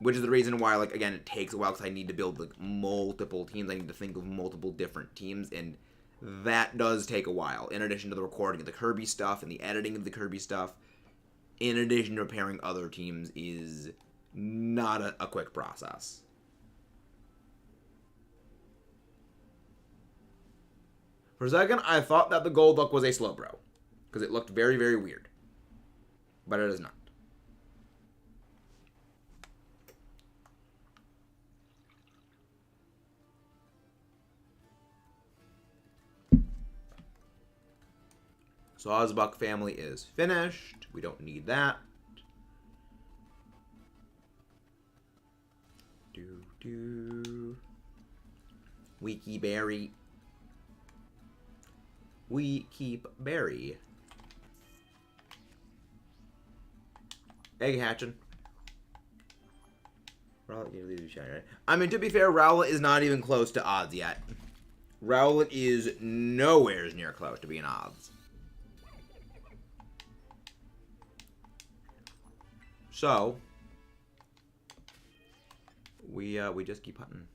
Which is the reason why, like, again, it takes a while, because I need to build, like, multiple teams. I need to think of multiple different teams, and that does take a while. In addition to the recording of the Kirby stuff and the editing of the Kirby stuff, in addition to preparing other teams, is not a quick process. For a second, I thought that the gold look was a Slowbro, because it looked very, very weird. But it is not. Sawsbuck family is finished. We don't need that. We keep berry. We keep berry. Egg hatching. I mean, to be fair, Rowlet is not even close to odds yet. Rowlet is nowhere near close to being odds. So, we just keep hunting.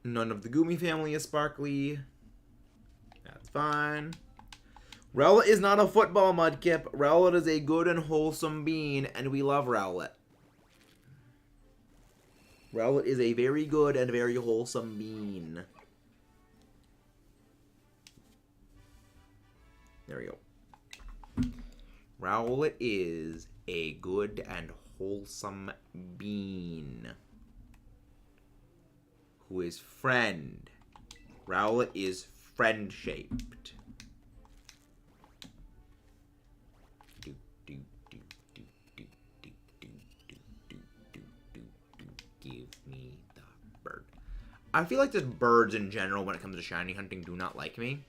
None of the Goomy family is sparkly. That's fine. Rowlet is not a football mudkip. Rowlet is a good and wholesome bean, and we love Rowlet. Rowlet is a very good and very wholesome bean. There we go. Rowlet is a good and wholesome bean. Who is friend. Rowlet is friend-shaped. Give me the bird. I feel like just birds in general when it comes to shiny hunting do not like me.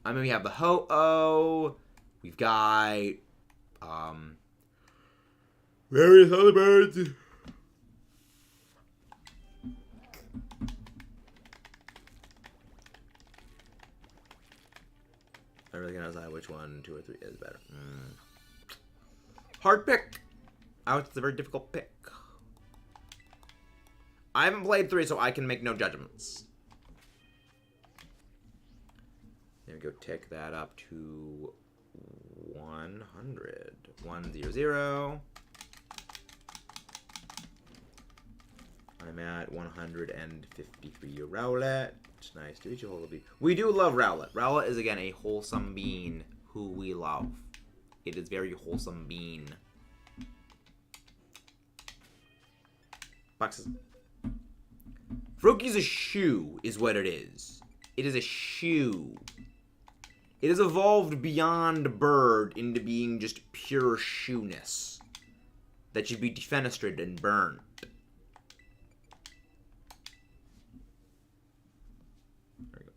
I mean, we have the Ho-Oh. We've got, various other birds. I really can't decide which one, 2 or 3 is better. Hard pick. It's a very difficult pick. I haven't played 3, so I can make no judgments. There we go. Tick that up to 100. 100. I'm at 153 Rowlet. Nice to meet you, we do love Rowlet. Rowlet is, again, a wholesome bean who we love. It is very wholesome bean. Boxes. Froakie's a shoe, is what it is. It is a shoe. It has evolved beyond bird into being just pure shoeness that should be defenestrated and burned. There we go.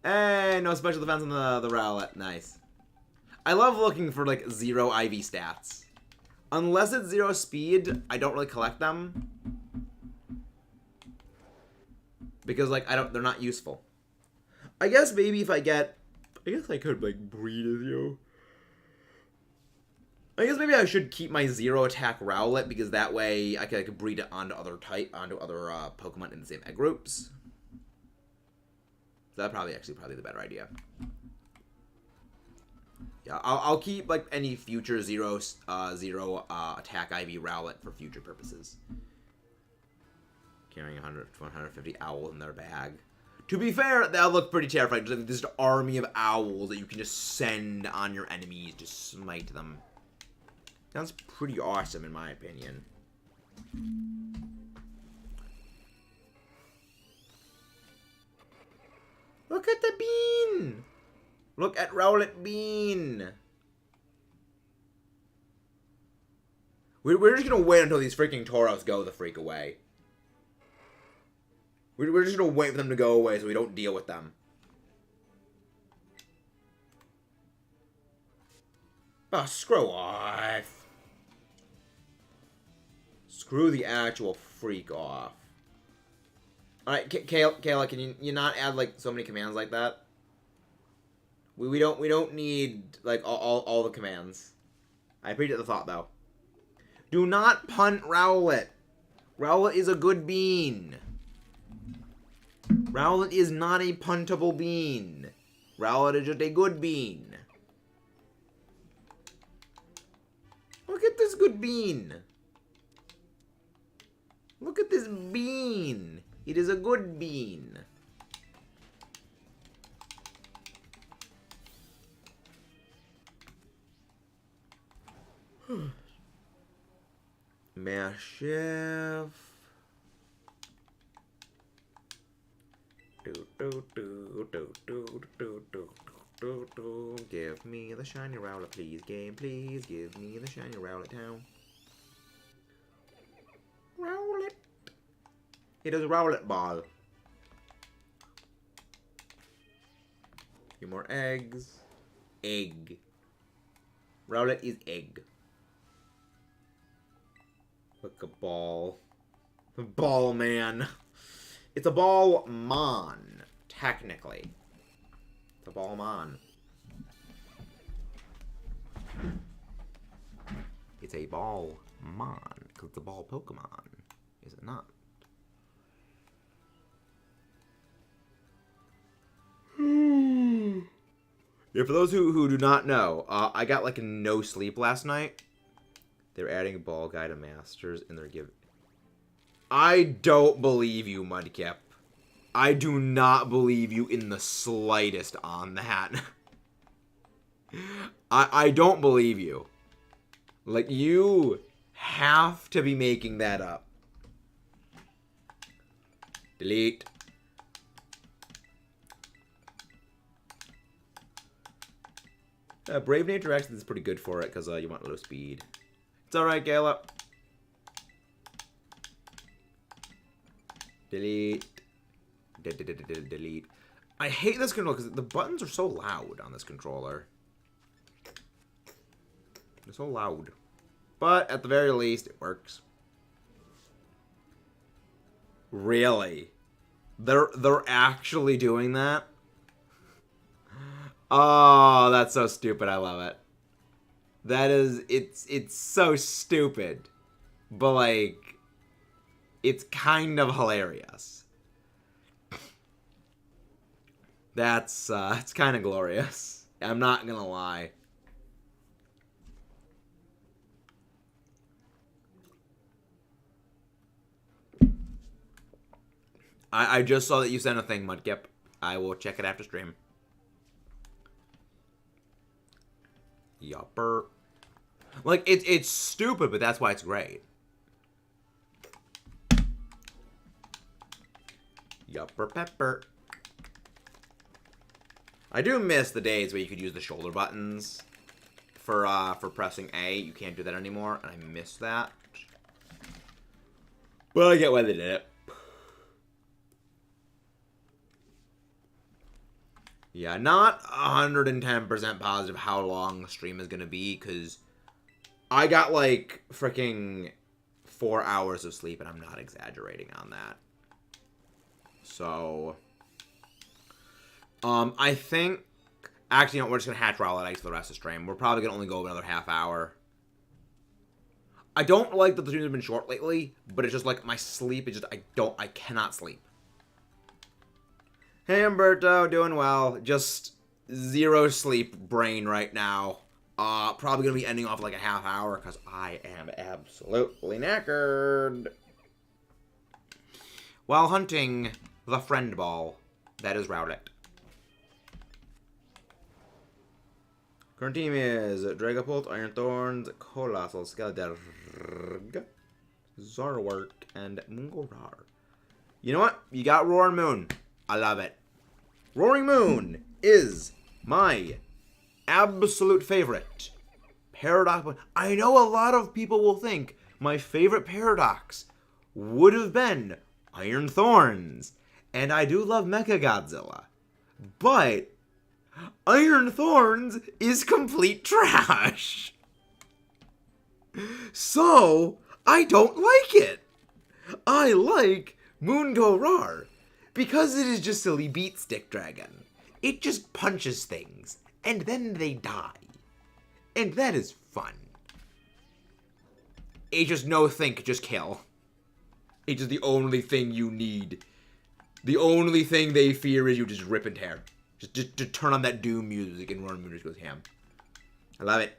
Hey, no special defense on the Rowlet. Nice. I love looking for, like, 0 IV stats. Unless it's 0 speed, I don't really collect them. Because, like, they're not useful. I guess maybe if I guess I could, like, breed a 0. I guess maybe I should keep my 0 attack Rowlet, because that way I could breed it onto other Pokemon in the same egg groups. So that'd probably the better idea. Yeah, I'll keep, like, any future 0 attack IV Rowlet for future purposes. Carrying 150 owls in their bag. To be fair, that looked pretty terrifying. Just, like, this army of owls that you can just send on your enemies to smite them. Sounds pretty awesome, in my opinion. Look at the bean! Look at Rowlet Bean! We're just gonna wait until these freaking Tauros go the freak away. We're just gonna wait for them to go away so we don't deal with them. Oh, screw off. Screw the actual freak off. Alright, Kayla, can you not add, like, so many commands like that? We don't need, like, all the commands. I appreciate the thought, though. Do not punt Rowlet. Rowlet is a good bean. Rowlet is not a puntable bean. Rowlet is just a good bean. Look at this good bean. Look at this bean. It is a good bean. Massive. Give me the shiny Rowlet, please. Game, please. Give me the shiny Rowlet town. Rowlet. It is a Rowlet ball. Few more eggs. Egg. Rowlet is egg. Look, a ball. A ball man. It's a ball mon, technically. It's a ball mon. It's a ball mon, because it's a ball Pokemon, is it not? Yeah, for those who do not know, I got like no sleep last night. They're adding a ball guy to Masters, and they're giving... I don't believe you, Mudkip. I do not believe you in the slightest on that. I don't believe you. Like, you have to be making that up. Delete. Brave Nature actually is pretty good for it, because you want low speed. It's alright, Gala. Delete. Delete. I hate this controller because the buttons are so loud on this controller. They're so loud. But at the very least, it works. Really? They're actually doing that? Oh, that's so stupid. I love it. That is, it's so stupid. But like, it's kind of hilarious. That's, it's kind of glorious. I'm not gonna lie. I just saw that you sent a thing, Mudkip. I will check it after stream. Yupper. Like, it's stupid, but that's why it's great. Yupper pepper. I do miss the days where you could use the shoulder buttons for pressing A. You can't do that anymore, and I miss that. But I get why they did it. Yeah, not 110% positive how long the stream is going to be, because I got, like, freaking 4 hours of sleep, and I'm not exaggerating on that. So, I think, actually, no, we're just going to hatch Rowlet eggs for the rest of the stream. We're probably going to only go another half hour. I don't like that the streams have been short lately, but it's just, like, my sleep is just, I cannot sleep. Hey, Umberto, doing well. Just zero sleep brain right now. Probably gonna be ending off like a half hour because I am absolutely knackered. While hunting the friend ball, that is Rowlet. Current team is Dragapult, Iron Thorns, Colossal, Skeledirg, Zarwark, and Mungorar. You know what? You got Roaring Moon. I love it. Roaring Moon is my absolute favorite Paradox. I know a lot of people will think my favorite Paradox would have been Iron Thorns. And I do love Mechagodzilla. But Iron Thorns is complete trash. So, I don't like it. I like Mungorar. Because it is just silly beat stick dragon. It just punches things, and then they die. And that is fun. It's just no think, just kill. It's just the only thing you need. The only thing they fear is you just rip and tear. Just turn on that Doom music and Roaring Moon just goes ham. I love it.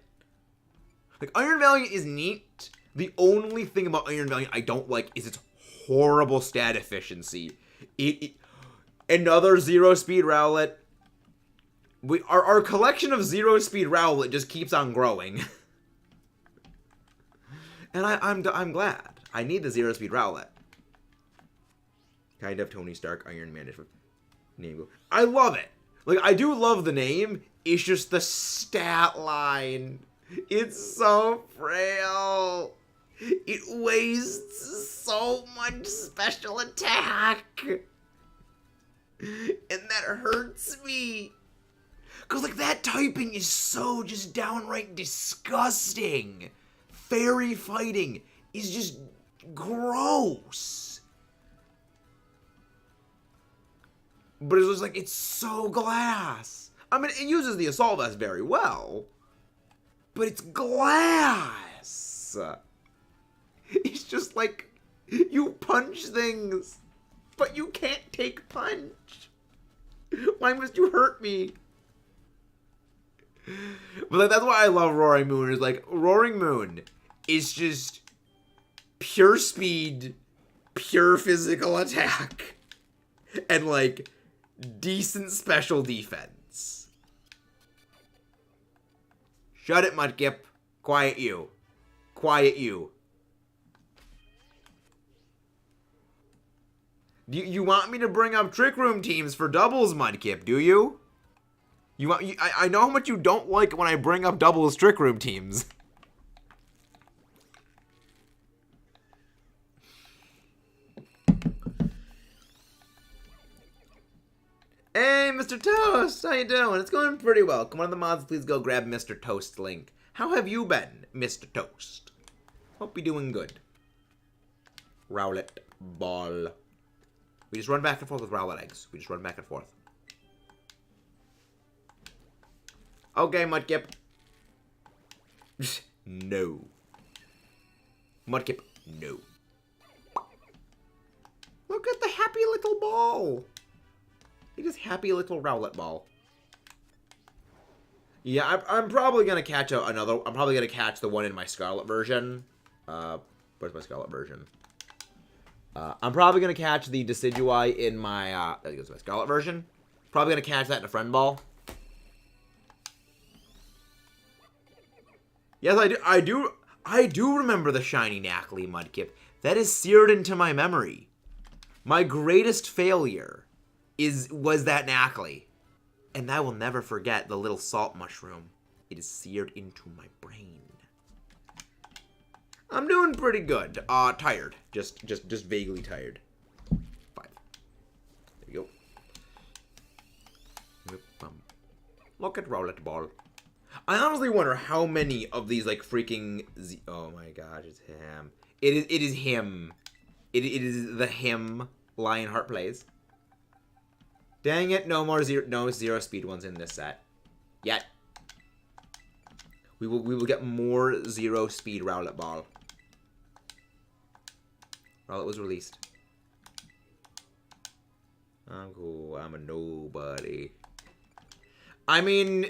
Like, Iron Valiant is neat. The only thing about Iron Valiant I don't like is its horrible stat efficiency. Another 0-speed Rowlet. Our collection of 0-speed Rowlet just keeps on growing. And I'm glad. I need the 0-speed Rowlet. Kind of Tony Stark Iron Man name. I love it. Like, I do love the name. It's just the stat line. It's so frail. It wastes so much special attack. And that hurts me. Because, like, that typing is so just downright disgusting. Fairy fighting is just gross. But it's just like, it's so glass. I mean, it uses the Assault Vest very well. But it's glass. It's just like, you punch things, but you can't take punch. Why must you hurt me? But like, that's why I love Roaring Moon. Is like, Roaring Moon is just pure speed, pure physical attack, and like decent special defense. Shut it, Mudkip. Quiet you. Quiet you. You want me to bring up Trick Room teams for doubles, Mudkip, do you? I know how much you don't like when I bring up doubles Trick Room teams. Hey, Mr. Toast, how you doing? It's going pretty well. Come on, the mods, please go grab Mr. Toast's link. How have you been, Mr. Toast? Hope you're doing good. Rowlet ball. We just run back and forth with Rowlet eggs. We just run back and forth. Okay, Mudkip. No. Mudkip, no. Look at the happy little ball. Look at this happy little Rowlet ball. Yeah, I'm probably gonna catch another. I'm probably gonna catch the one in my Scarlet version. Where's my Scarlet version? I'm probably gonna catch the Decidueye in my I think it's my Scarlet version. Probably gonna catch that in a friend ball. Yes, I do remember the shiny Knackley, Mudkip. That is seared into my memory. My greatest failure was that Knackley. And I will never forget the little salt mushroom. It is seared into my brain. I'm doing pretty good. Tired. Just vaguely tired. 5. There you go. Look at Rowlet Ball. I honestly wonder how many of these, like, freaking... oh my gosh, it's him. It is him. It is the him Lionheart plays. Dang it, no zero speed ones in this set. Yet. We will get more 0 speed Rowlet Ball. Rowlet was released. I'm cool. I'm a nobody. I mean,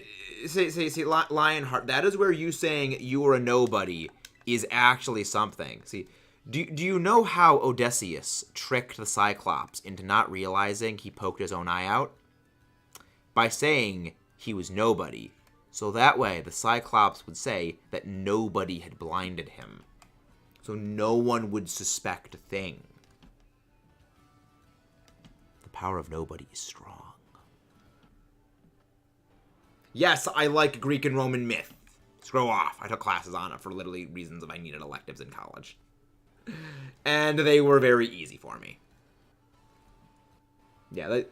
see, Lionheart, that is where you saying you are a nobody is actually something. See, do you know how Odysseus tricked the Cyclops into not realizing he poked his own eye out? By saying he was nobody. So that way, the Cyclops would say that nobody had blinded him. So no one would suspect a thing. The power of nobody is strong. Yes, I like Greek and Roman myth. Screw off. I took classes on it for literally reasons of I needed electives in college. And they were very easy for me. Yeah,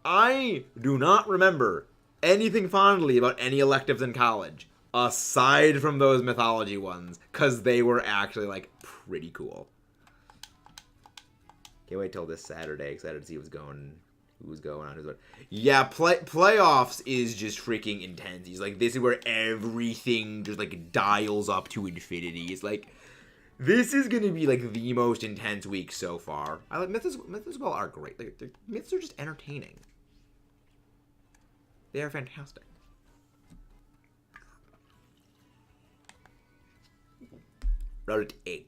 I do not remember anything fondly about any electives in college, aside from those mythology ones, because they were actually, like, pretty cool. Can't wait till this Saturday. Excited to see who's going on. Yeah, playoffs is just freaking intense. He's like, this is where everything just, like, dials up to infinity. It's like, This is gonna be like the most intense week so far. I like myths as well are great. Like, myths are just entertaining. They are fantastic. Rolled egg.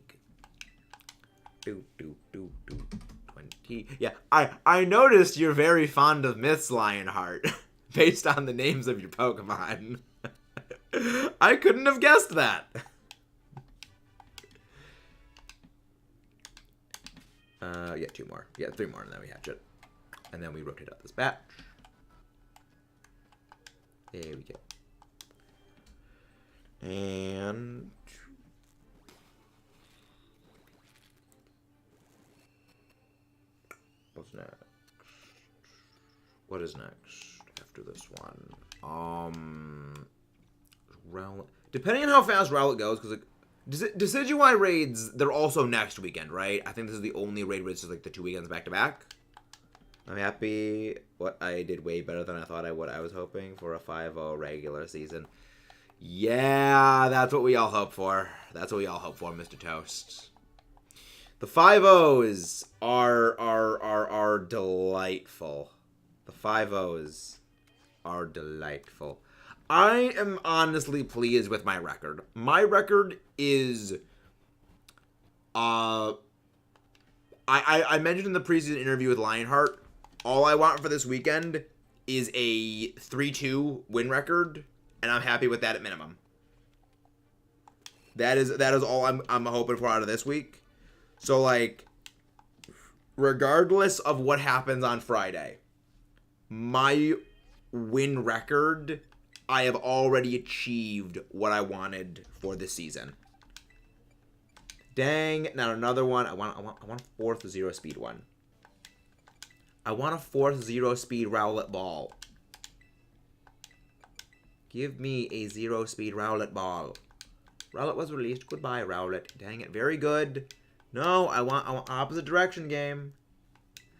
20. Yeah, I noticed you're very fond of myths, Lionheart, based on the names of your Pokemon. I couldn't have guessed that. Yeah, 2 more. Yeah, 3 more, and then we hatch it. And then we rotate out this batch. There we go. And... what's next? What is next after this one? Depending on how fast Rowlet goes, because like, Decidueye raids, they're also next weekend, right? I think this is the only raid where it's just like the 2 weekends back to back. I'm happy. What I did way better than I thought I would. I was hoping for a 5-0 regular season. Yeah, that's what we all hope for. That's what we all hope for, Mr. Toast. The 5-0s are delightful. The 5-0s are delightful. I am honestly pleased with my record. My record is, I mentioned in the preseason interview with Lionheart, all I want for this weekend is a 3-2 win record, and I'm happy with that at minimum. That is all I'm hoping for out of this week. So, like, regardless of what happens on Friday, my win record, I have already achieved what I wanted for this season. Dang, not another one. I want a 4th 0 speed one. I want a 4th 0 speed Rowlet ball. Give me a 0 speed Rowlet ball. Rowlet was released. Goodbye, Rowlet. Dang it, very good. No, I want opposite direction game.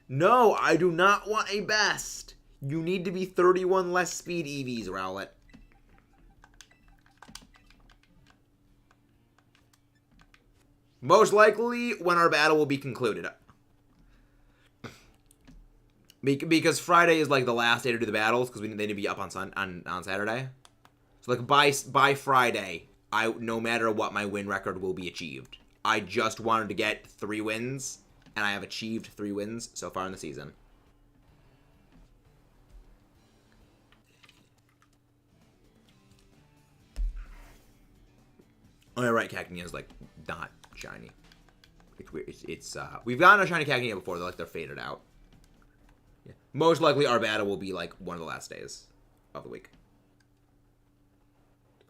No, I do not want a best. You need to be 31 less speed EVs, Rowlet. Most likely when our battle will be concluded. Because Friday is like the last day to do the battles, because they need to be up on Saturday. So like by Friday, no matter what, my win record will be achieved. I just wanted to get 3 wins, and I have achieved 3 wins so far in the season. Oh, yeah, right, Cacnea is like not shiny. It's we've gotten a shiny Cacnea before. They're faded out. Yeah. Most likely our battle will be like one of the last days of the week.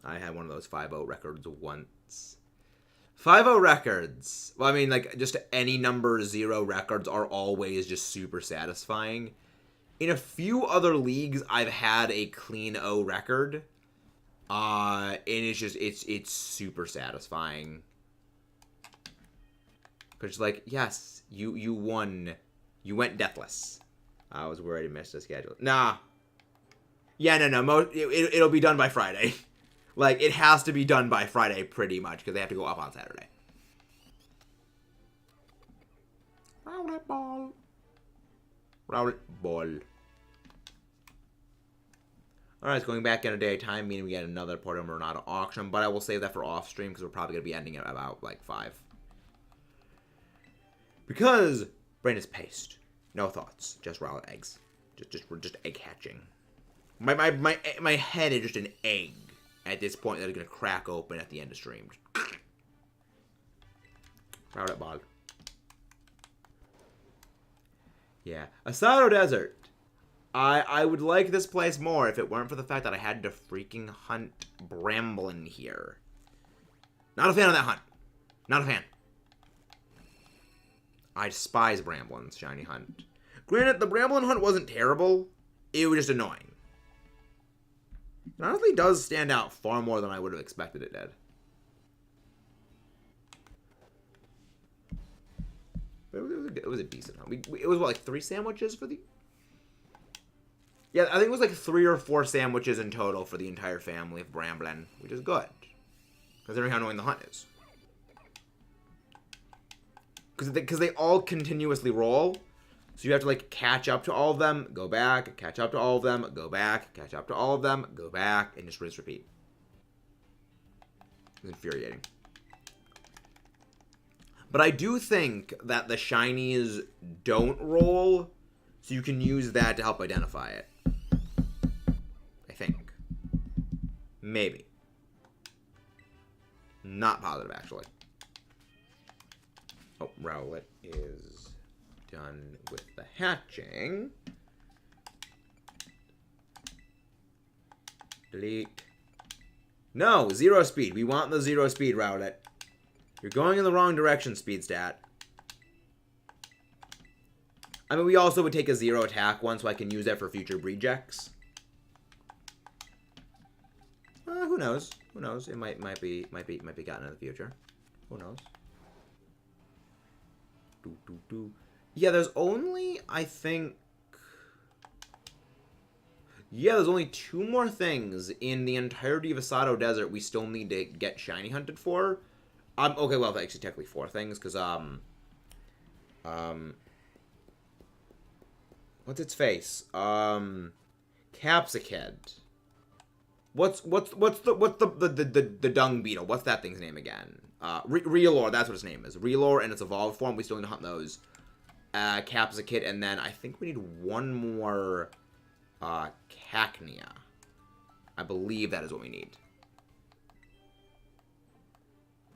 I had one of those 5-0 records once. 5-0 records. Well, I mean, like, just any number 0 records are always just super satisfying. In a few other leagues, I've had a clean 0 record. And it's just, it's super satisfying. Because, like, yes, you won. You went deathless. I was worried I missed the schedule. Nah. Yeah, no. It'll be done by Friday. Like, it has to be done by Friday pretty much, because they have to go up on Saturday. Rowlet ball. Rowlet ball. Alright, it's going back in a day of time, meaning we get another Porto Muronata auction, but I will save that for off stream, because we're probably going to be ending at about, like, 5. Because brain is paste. No thoughts. Just Rowlet eggs. Just egg hatching. My head is just an egg at this point that is going to crack open at the end of stream. Rowlet ball. Yeah. Asado Desert. I would like this place more if it weren't for the fact that I had to freaking hunt Bramblin here. Not a fan of that hunt. Not a fan. I despise Bramblin's shiny hunt. Granted, the Bramblin hunt wasn't terrible. It was just annoying. It honestly does stand out far more than I would have expected it did. But it was a decent hunt. It was, what, like 3 sandwiches for the... Yeah, I think it was like 3 or 4 sandwiches in total for the entire family of Bramblin, which is good. Considering how annoying the hunt is. Because they all continuously roll. So you have to, like, catch up to all of them, go back, catch up to all of them, go back, catch up to all of them, go back, and just rinse repeat. It's infuriating. But I do think that the shinies don't roll, so you can use that to help identify it. I think. Maybe. Not positive, actually. Oh, Rowlet is done with the hatching. Delete. No, 0 speed. We want the 0 speed, Rowlet. You're going in the wrong direction, speed stat. I mean, we also would take a 0 attack one, so I can use that for future breed checks. Who knows? Who knows? It might be gotten in the future. Who knows? Yeah, there's only, I think... Yeah, there's only 2 more things in the entirety of Asado Desert we still need to get shiny hunted for. Okay, well, actually technically 4 things, because, what's its face? Capsicid. What's the dung beetle? What's that thing's name again? Realor, that's what its name is. Realor and its evolved form, we still need to hunt those. Capsicid, and then I think we need 1 more, Cacnea. I believe that is what we need.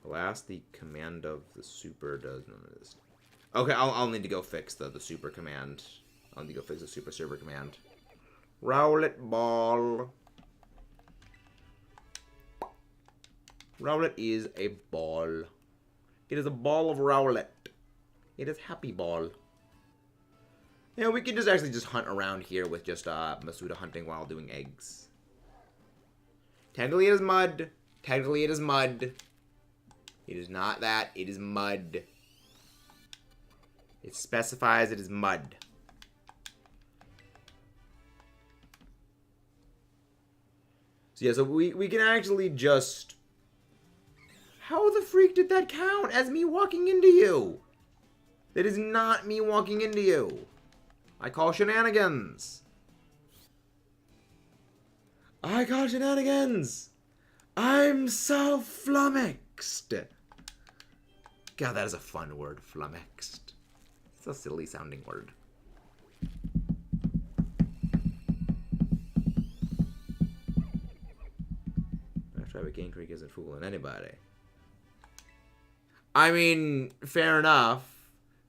Blast the command of the super does none of this. Okay, I'll need to go fix the super command. I'll need to go fix the super server command. Rowlet ball. Rowlet is a ball. It is a ball of Rowlet. It is happy ball. Yeah, we can just actually just hunt around here with just Masuda hunting while doing eggs. Technically it is mud. Technically it is mud. It is not that. It is mud. It specifies it is mud. So yeah, so we can actually just... How the freak did that count as me walking into you? That is not me walking into you. I call shenanigans. I call shenanigans. I'm so flummoxed. God, that is a fun word, flummoxed. It's a silly sounding word. I try, but Game Creek isn't fooling anybody. I mean, fair enough.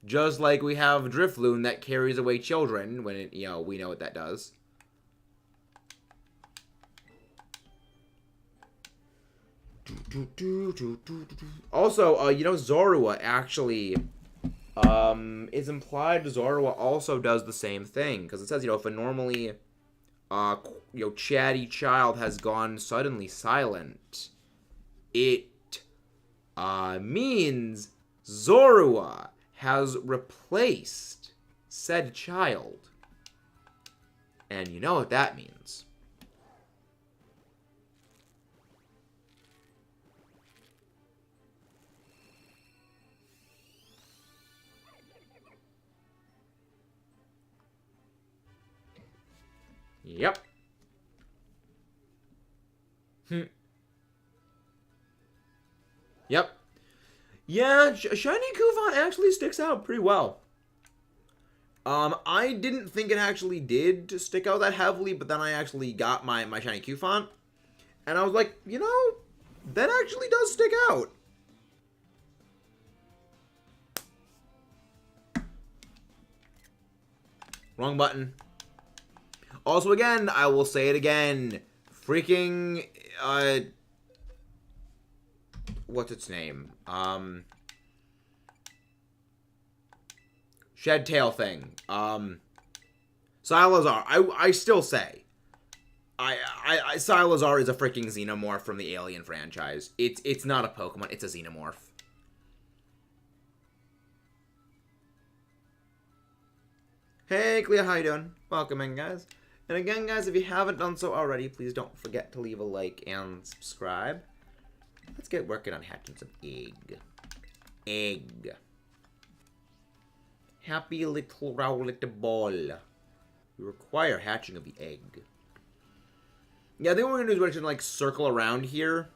Just like we have Drifloon that carries away children when it, you know, we know what that does. Also, you know, Zorua actually, it's implied Zorua also does the same thing. Because it says, you know, if a normally, you know, chatty child has gone suddenly silent, it, means Zorua has replaced said child. And you know what that means. Yep. Yep. Yeah, Shiny Kufon actually sticks out pretty well. I didn't think it actually did stick out that heavily, but then I actually got my Shiny Kufon, and I was like, you know, that actually does stick out. Wrong button. Also, again, I will say it again. Freaking, what's its name? Shed tail thing. Silazar. I still say, Silazar is a freaking xenomorph from the Alien franchise. It's not a Pokemon. It's a xenomorph. Hey, Clea, how you doing? Welcome in, guys. And again, guys, if you haven't done so already, please don't forget to leave a like and subscribe. Let's get working on hatching some egg. Egg. Happy little Rowlet ball. We require hatching of the egg. Yeah, I think what we're gonna do is we're gonna like circle around here.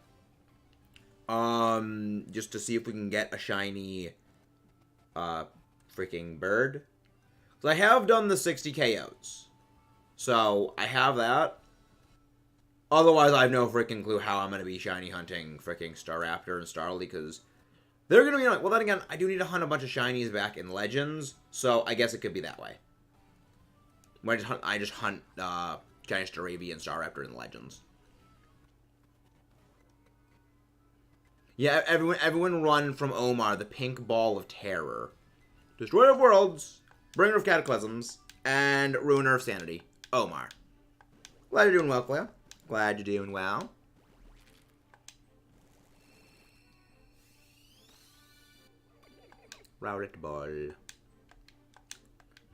Just to see if we can get a shiny freaking bird. So I have done the 60 KOs. So I have that. Otherwise, I have no freaking clue how I'm gonna be shiny hunting freaking Staraptor and Starly, because they're gonna be like, well, then again, I do need to hunt a bunch of shinies back in Legends, so I guess it could be that way. When I just hunt Giant Staravia and Staraptor in Legends. Yeah, everyone run from Omar, the pink ball of terror. Destroyer of worlds, bringer of cataclysms, and ruiner of sanity. Omar. Glad you're doing well, Cleo. Glad you're doing well. Rowlet ball.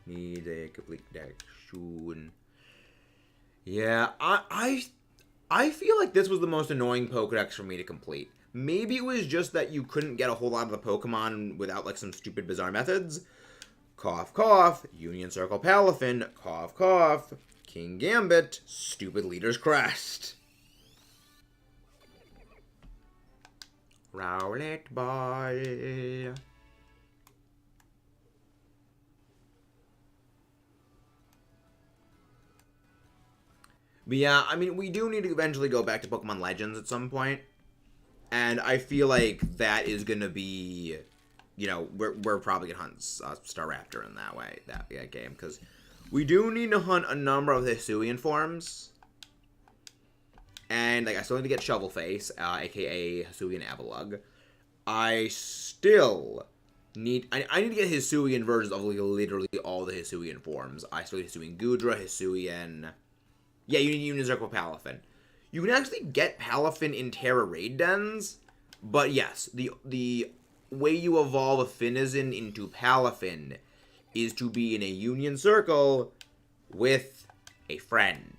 Need a complete deck soon. Yeah, I feel like this was the most annoying Pokedex for me to complete. Maybe it was just that you couldn't get a whole lot of the Pokemon without like some stupid bizarre methods. Cough, cough. Union Circle Palafin. Cough, cough. King Gambit. Stupid Leader's Crest. Rowlet ball. But yeah, I mean, we do need to eventually go back to Pokemon Legends at some point. And I feel like that is going to be, you know, we're probably going to hunt Staraptor in that game. Because we do need to hunt a number of the Hisuian forms. And, like, I still need to get Shovelface, a.k.a. Hisuian Avalugg. I still need... I need to get Hisuian versions of, like, literally all the Hisuian forms. I still need Hisuian Gudra, Hisuian... Yeah, you need Union Circle Palafin. You can actually get Palafin in Terra Raid Dens, but yes, the way you evolve a Finizen into Palafin is to be in a Union Circle with a friend.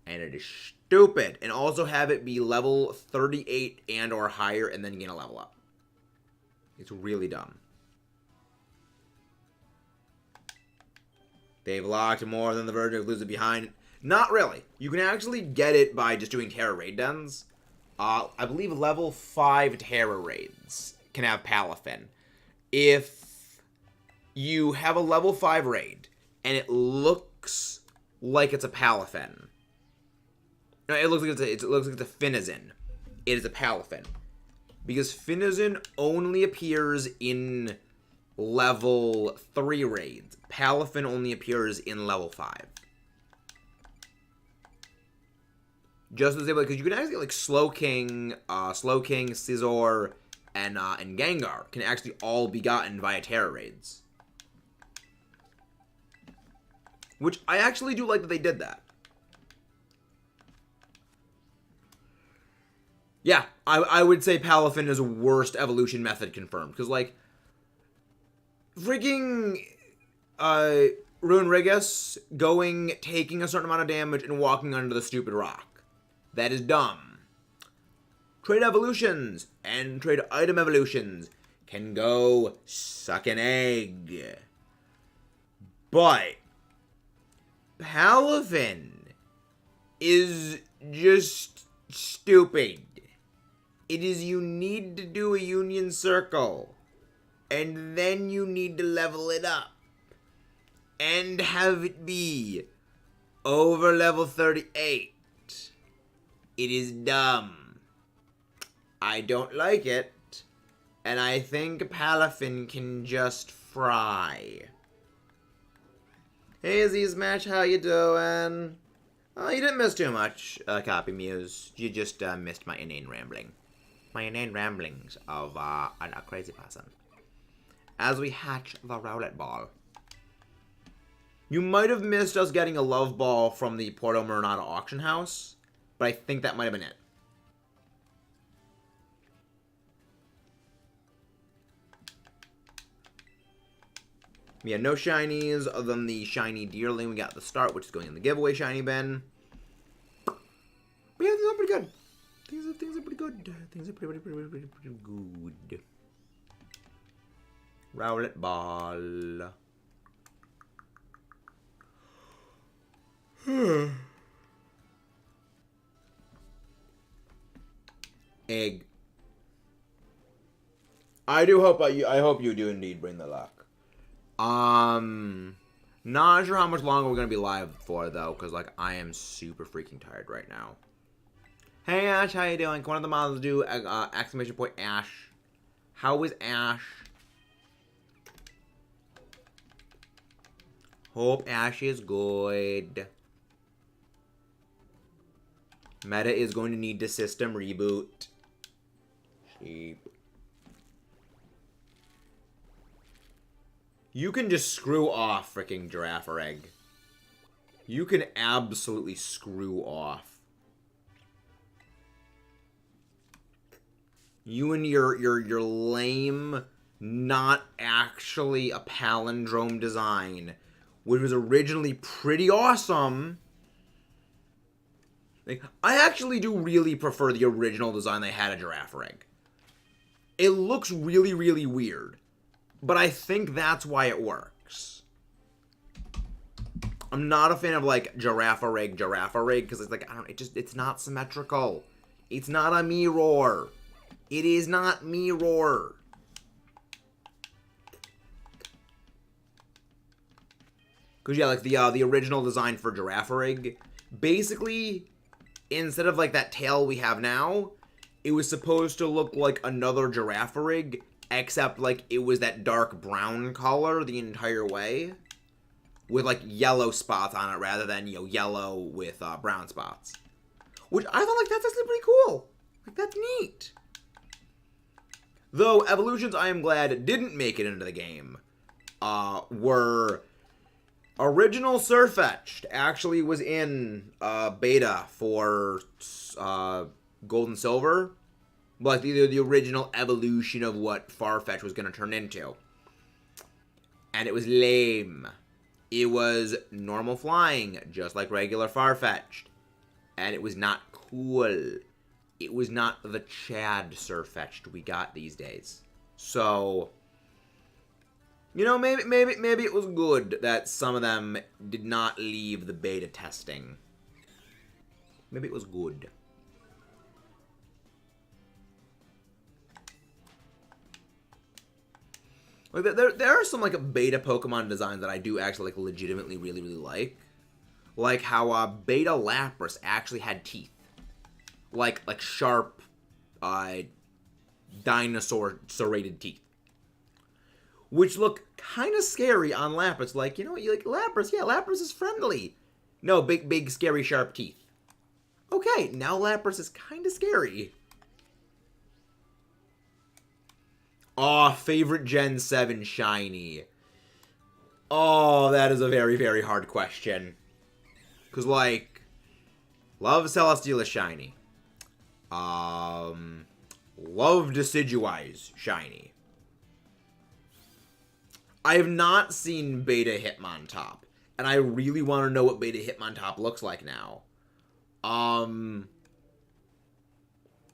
And it is stupid. And also have it be level 38 and or higher and then gain a level up. It's really dumb. They've locked more than the Virgin of losing behind. Not really. You can actually get it by just doing Terra Raid Dens. I believe level 5 Terra Raids can have Palafin. If you have a level 5 raid and it looks like it's a Palafin. No, it looks like it's a Finizen. It is a Palafin. Because Finizen only appears in level 3 raids. Palafin only appears in level 5. Just to say, because you can actually get like Slowking, Scizor, and Gengar can actually all be gotten via Terra Raids. Which I actually do like that they did that. Yeah, I would say Palafin is worst evolution method confirmed. Because, like, freaking Runerigus taking a certain amount of damage and walking under the stupid rock. That is dumb. Trade evolutions and trade item evolutions can go suck an egg. But Palafin is just stupid. It is you need to do a Union Circle. And then you need to level it up. And have it be over level 38. It is dumb. I don't like it. And I think Palafin can just fry. Hey, Z-Smash, how you doing? Oh, you didn't miss too much, Copy Muse. You just missed my inane rambling. My inane ramblings of a crazy person. As we hatch the Rowlet Ball. You might have missed us getting a Love Ball from the Porto Muranata auction house, but I think that might have been it. We had no shinies other than the shiny Deerling we got at the start, which is going in the giveaway shiny bin. But yeah, things are pretty good. Things are pretty good. Things are pretty good. Rowlet ball. Egg. I hope you do indeed bring the luck. Not sure how much longer we're gonna be live for though, because like I am super freaking tired right now. Hey Ash, how you doing? Can one of the models do exclamation point Ash? How is Ash? Hope Ash is good. Meta is going to need the system reboot. Sheep. You can just screw off, freaking Giraffe Egg. You can absolutely screw off. You and your lame, not actually a palindrome design, which was originally pretty awesome. Like, I actually do really prefer the original design they had a Giraffe Egg. It looks really, really weird. But I think that's why it works. I'm not a fan of like Giraffe Egg, because it's like, it's not symmetrical. It's not a mirror. It is not mirror. Because yeah, like the original design for Giraffe Egg, basically, instead of like that tail we have now, it was supposed to look like another Giraffe Egg, except like it was that dark brown color the entire way, with like yellow spots on it rather than, you know, yellow with brown spots. Which I thought like that's actually pretty cool. Like that's neat. Though evolutions I am glad didn't make it into the game were original Surfetched actually was in beta for Gold and Silver. Like the original evolution of what Farfetch was going to turn into. And it was lame. It was normal flying, just like regular Farfetch'd. And it was not cool. It was not the Chad Surfetch'd we got these days. So, you know, maybe it was good that some of them did not leave the beta testing. Maybe it was good. Like there are some like beta Pokemon designs that I do actually like legitimately really like how beta Lapras actually had teeth, like sharp, dinosaur serrated teeth, which look kind of scary on Lapras. Like, you know what, you like Lapras? Yeah, Lapras is friendly. No, big scary sharp teeth. Okay, now Lapras is kind of scary. Aw, favorite Gen 7 shiny. Oh, that is a very hard question. Because, like, love Celesteela shiny. Love Decidueye's shiny. I have not seen Beta Hitmontop. And I really want to know what Beta Hitmontop looks like now.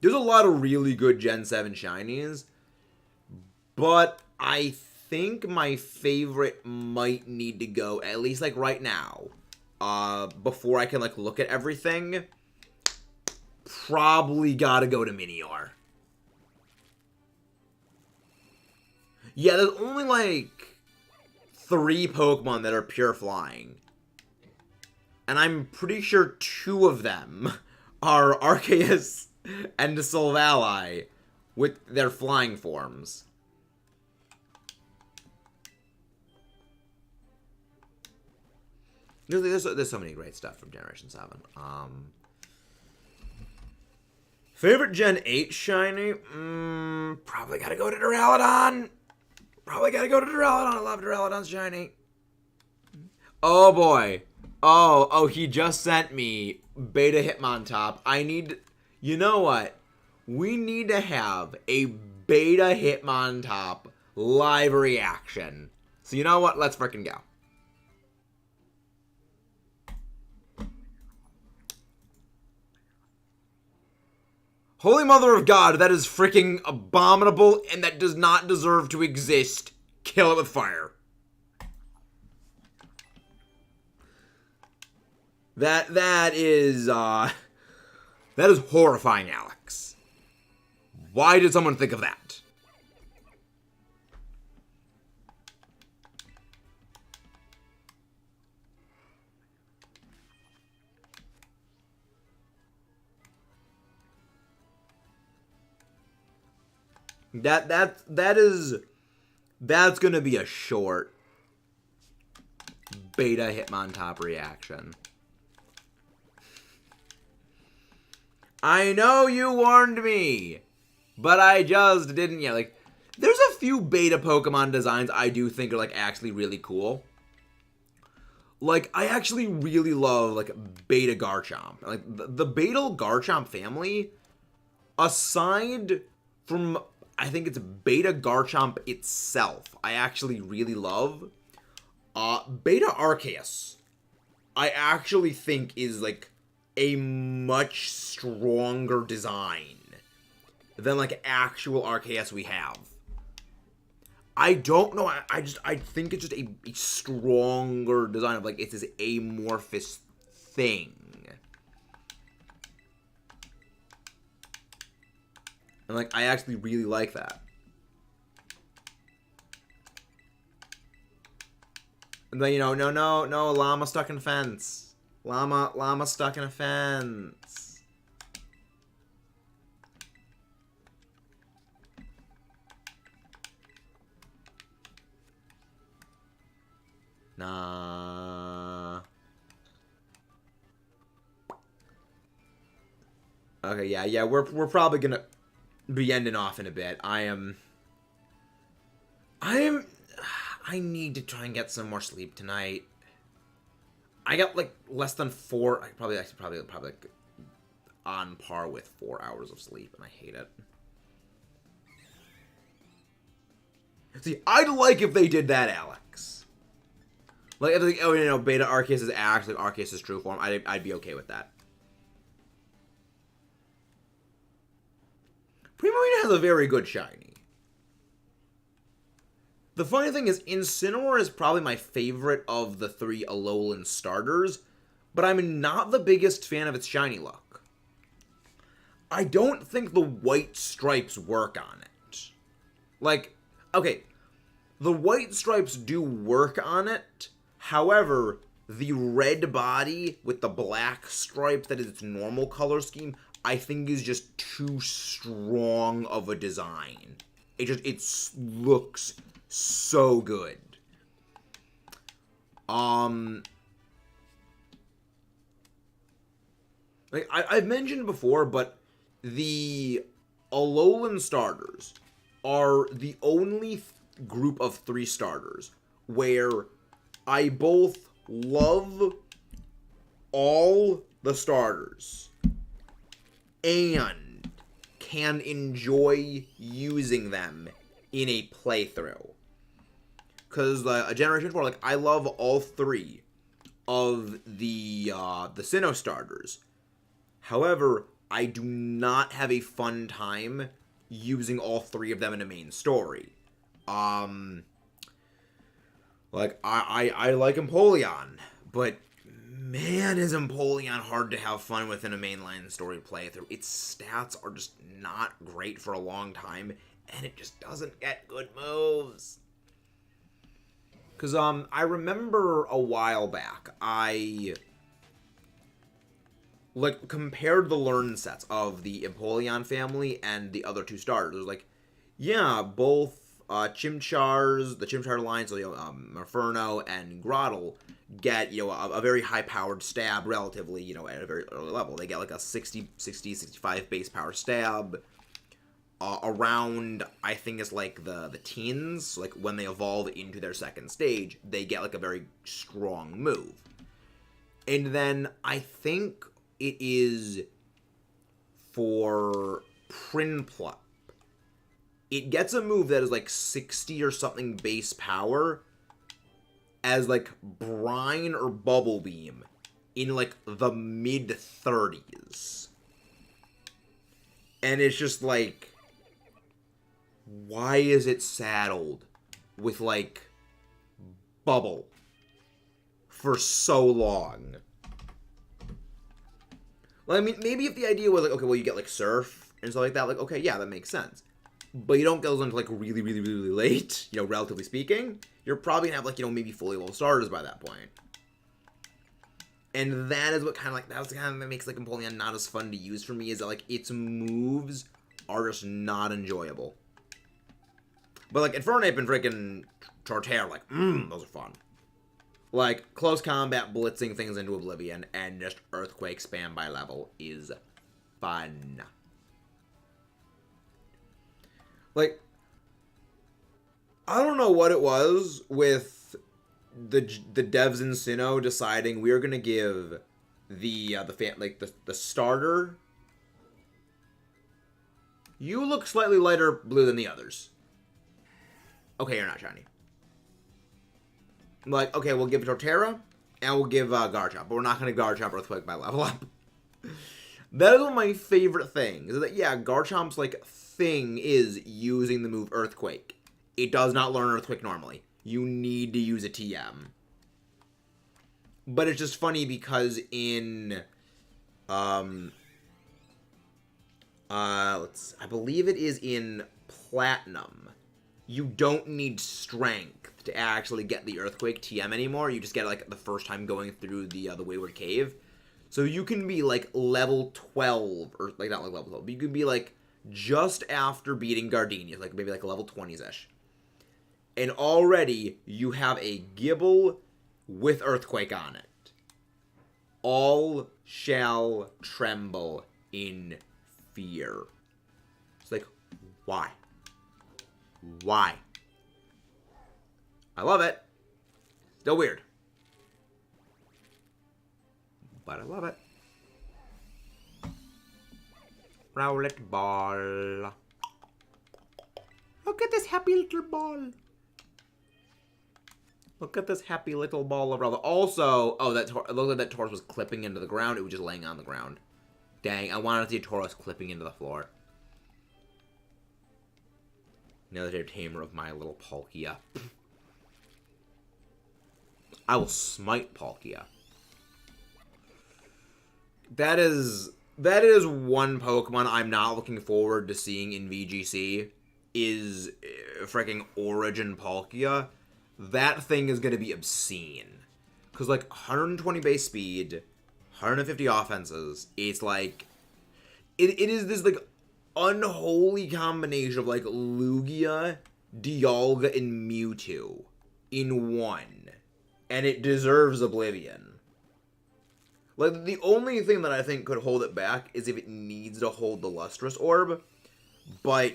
There's a lot of really good Gen 7 shinies. But I think my favorite might need to go, at least like right now, before I can like look at everything, probably gotta go to Minior. Yeah, there's only like 3 Pokemon that are pure flying. And I'm pretty sure 2 of them are Arceus and Silvally with their flying forms. There's so many great stuff from Generation 7. Favorite Gen 8 shiny? Probably gotta go to Duraludon. I love Duraludon's shiny. Oh boy. Oh, he just sent me Beta Hitmontop. You know what? We need to have a Beta Hitmontop live reaction. So you know what? Let's frickin' go. Holy Mother of God, that is freaking abominable and that does not deserve to exist. Kill it with fire. That is horrifying, Alex. Why did someone think of that? That's gonna be a short beta Hitmontop reaction. I know you warned me, but I just didn't yet. Like, there's a few beta Pokemon designs I do think are, like, actually really cool. Like, I actually really love, like, Beta Garchomp. Like, the Beta Garchomp family, aside from, I think it's Beta Garchomp itself, I actually really love. Beta Arceus, I actually think is, like, a much stronger design than, like, actual Arceus we have. I don't know, I think it's just a stronger design of, like, it's this amorphous thing. And, like, I actually really like that. And then, you know, no, llama stuck in fence. Llama stuck in a fence. Nah. Okay, yeah, we're probably gonna be ending off in a bit. I need to try and get some more sleep tonight. I got, like, less than 4. I probably like on par with 4 hours of sleep, and I hate it. See, I'd like if they did that, Alex. Like, if they, oh, you know, Beta Arceus is actually Arceus' true form, I'd be okay with that. Primarina has a very good shiny. The funny thing is, Incineroar is probably my favorite of the 3 Alolan starters, but I'm not the biggest fan of its shiny look. I don't think the white stripes work on it. Like, okay, the white stripes do work on it, however, the red body with the black stripes that is its normal color scheme, I think is just too strong of a design. It looks so good. Like, I've mentioned before, but the Alolan starters are the only group of 3 starters where I both love all the starters and can enjoy using them in a playthrough. Because a Generation 4, like, I love all 3 of the Sinnoh starters. However, I do not have a fun time using all 3 of them in a main story. Like, I like Empoleon, but man, is Empoleon hard to have fun with in a mainline story playthrough. Its stats are just not great for a long time, and it just doesn't get good moves. Because, I remember a while back, I, like, compared the learn sets of the Empoleon family and the other 2 starters. It was like, yeah, both Chimchars, the Chimchar line, so, you know, Inferno and Grottle get, you know, a very high-powered stab relatively, you know, at a very early level. They get, like, a 65 base power stab. Around, I think it's like the teens, like when they evolve into their second stage, they get like a very strong move. And then I think it is for Prinplup. It gets a move that is like 60 or something base power as like Brine or Bubble Beam in like the mid-30s. And it's just like, why is it saddled with, like, bubble for so long. Well, I mean, maybe if the idea was, like, okay, well, you get, like, surf and stuff like that, like, okay, yeah, that makes sense. But you don't get those until, like, really, really, really late, you know, relatively speaking. You're probably gonna have, like, you know, maybe fully level starters by that point. And that is what kind of, like, that's kind of that makes, like, Empoleon not as fun to use for me, is that, like, its moves are just not enjoyable. But, like, Infernape and freaking Torterra, like, those are fun. Like, close combat, blitzing things into oblivion, and just Earthquake spam by level is fun. Like, I don't know what it was with the devs in Sinnoh deciding we are gonna give the starter. You look slightly lighter blue than the others. Okay, you're not shiny. Like, okay, we'll give Torterra, and we'll give Garchomp, but we're not going to Garchomp Earthquake by level up. That is one of my favorite things, is that, yeah, Garchomp's, like, thing is using the move Earthquake. It does not learn Earthquake normally. You need to use a TM. But it's just funny because in, I believe it is in Platinum, you don't need Strength to actually get the Earthquake TM anymore. You just get it, like, the first time going through the Wayward Cave. So you can be, like, level 12, or, like, not like level 12, but you can be, like, just after beating Gardenia, like, maybe, like, level 20s-ish. And already, you have a Gible with Earthquake on it. All shall tremble in fear. It's like, why? Why? I love it. Still weird. But I love it. Rowlet ball. Look at this happy little ball. Look at this happy little ball of Rowlet. Also, oh, it looked like that Tauros was clipping into the ground. It was just laying on the ground. Dang, I wanted to see a Tauros clipping into the floor. Another tamer of my little Palkia. I will smite Palkia. That is one Pokemon I'm not looking forward to seeing in VGC, is freaking Origin Palkia. That thing is going to be obscene. Because, like, 120 base speed, 150 offenses, it's like, it is this, like, unholy combination of, like, Lugia, Dialga, and Mewtwo in one. And it deserves Oblivion. Like, the only thing that I think could hold it back is if it needs to hold the Lustrous Orb. But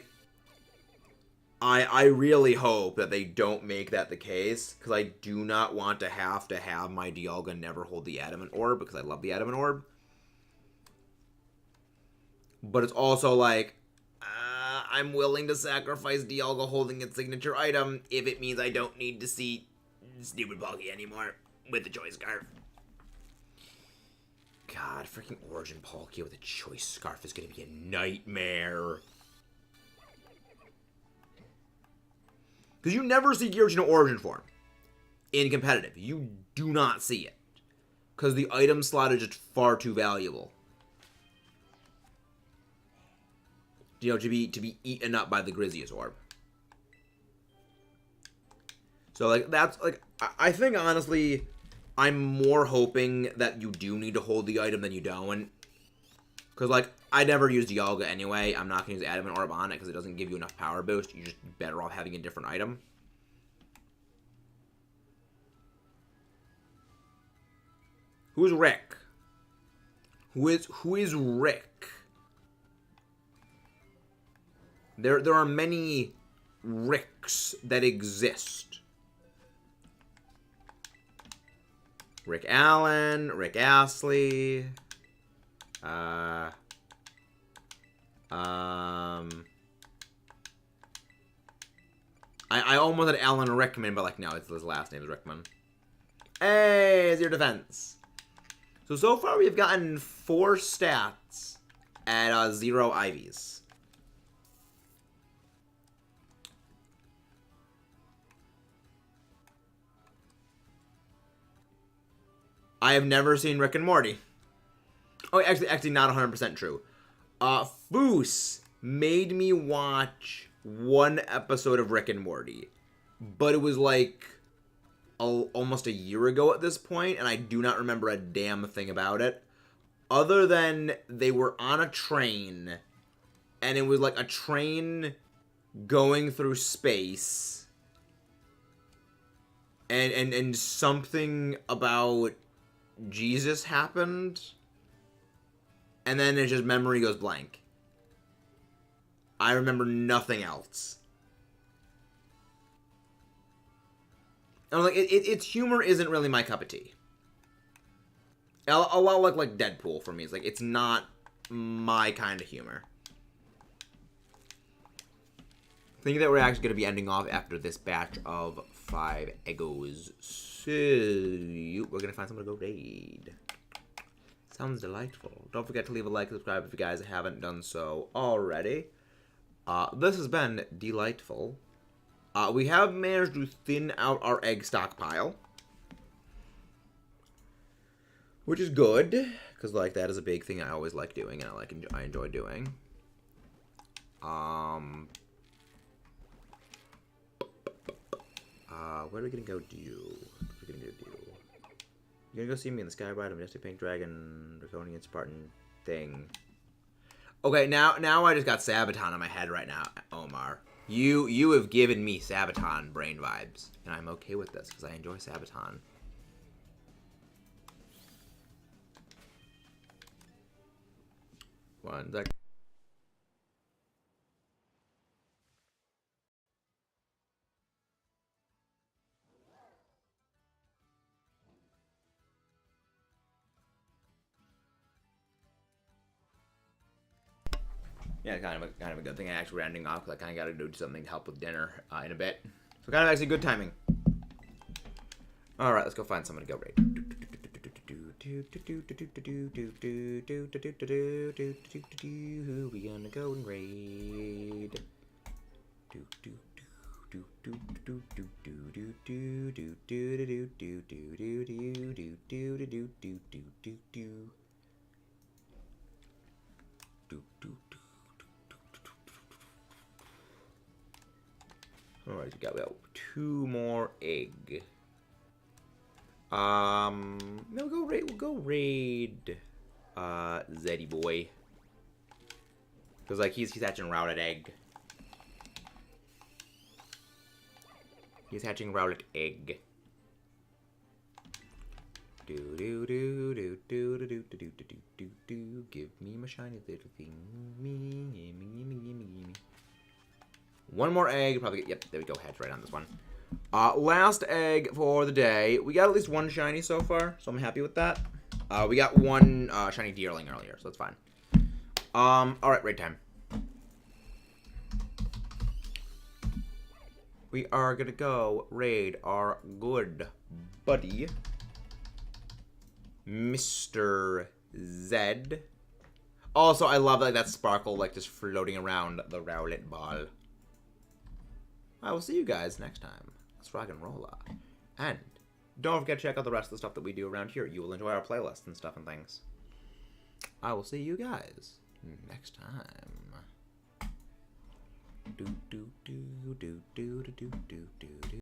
I really hope that they don't make that the case, because I do not want to have my Dialga never hold the Adamant Orb, because I love the Adamant Orb. But it's also like, I'm willing to sacrifice Dialga holding its signature item if it means I don't need to see stupid Palkia anymore with the Choice Scarf. God, freaking Origin Palkia with a Choice Scarf is going to be a nightmare. Because you never see Giratina Origin form in competitive. You do not see it. Because the item slot is just far too valuable. You know, to be eaten up by the Grizius Orb. So, like, that's, like, I think, honestly, I'm more hoping that you do need to hold the item than you don't. Because, like, I never use Dialga anyway. I'm not going to use Adamant Orb on it because it doesn't give you enough power boost. You're just better off having a different item. Who's Rick? Who is Rick? There are many Ricks that exist. Rick Allen, Rick Astley, I almost had Alan Rickman, but, like, no, his last name is Rickman. Hey, it's your defense. So far we've gotten 4 stats at 0 IVs. I have never seen Rick and Morty. Oh, actually not 100% true. Foos made me watch one episode of Rick and Morty, but it was like almost a year ago at this point, and I do not remember a damn thing about it, other than they were on a train, and it was like a train going through space, and something about Jesus happened, and then it's just memory goes blank. I remember nothing else. And like its humor isn't really my cup of tea. A lot like Deadpool for me. It's like it's not my kind of humor. I think that we're actually going to be ending off after this batch of 5 Eggos. So we're going to find someone to go raid. Sounds delightful. Don't forget to leave a like and subscribe if you guys haven't done so already. This has been delightful. We have managed to thin out our egg stockpile, which is good, because like that is a big thing I always like doing, and I enjoy doing. What are we gonna go do? What are we gonna go do? You're gonna go see me in the sky ride, a majestic pink dragon, draconian Spartan thing. Okay, now I just got Sabaton in my head right now, Omar. You have given me Sabaton brain vibes, and I'm okay with this because I enjoy Sabaton. One sec. Yeah, kind of a good thing. Actually, we're ending off because I kind of got to do something to help with dinner in a bit. So kind of actually good timing. All right, let's go find someone to go raid. Who we gonna go and raid? Alright, we got 2 more egg. No, we'll go raid Zeddy boy. Cause like he's hatching routed egg. He's hatching routed egg. Give me my shiny little thing. Me. One more egg, probably get, yep, there we go, hatch right on this one. Last egg for the day. We got at least 1 shiny so far, so I'm happy with that. We got 1 shiny deerling earlier, so that's fine. Alright, raid time. We are gonna go raid our good buddy, Mr. Zed. Also, I love like that sparkle like just floating around the Rowlet ball. I will see you guys next time. Let's rock and roll. And don't forget to check out the rest of the stuff that we do around here. You will enjoy our playlist and stuff and things. I will see you guys next time.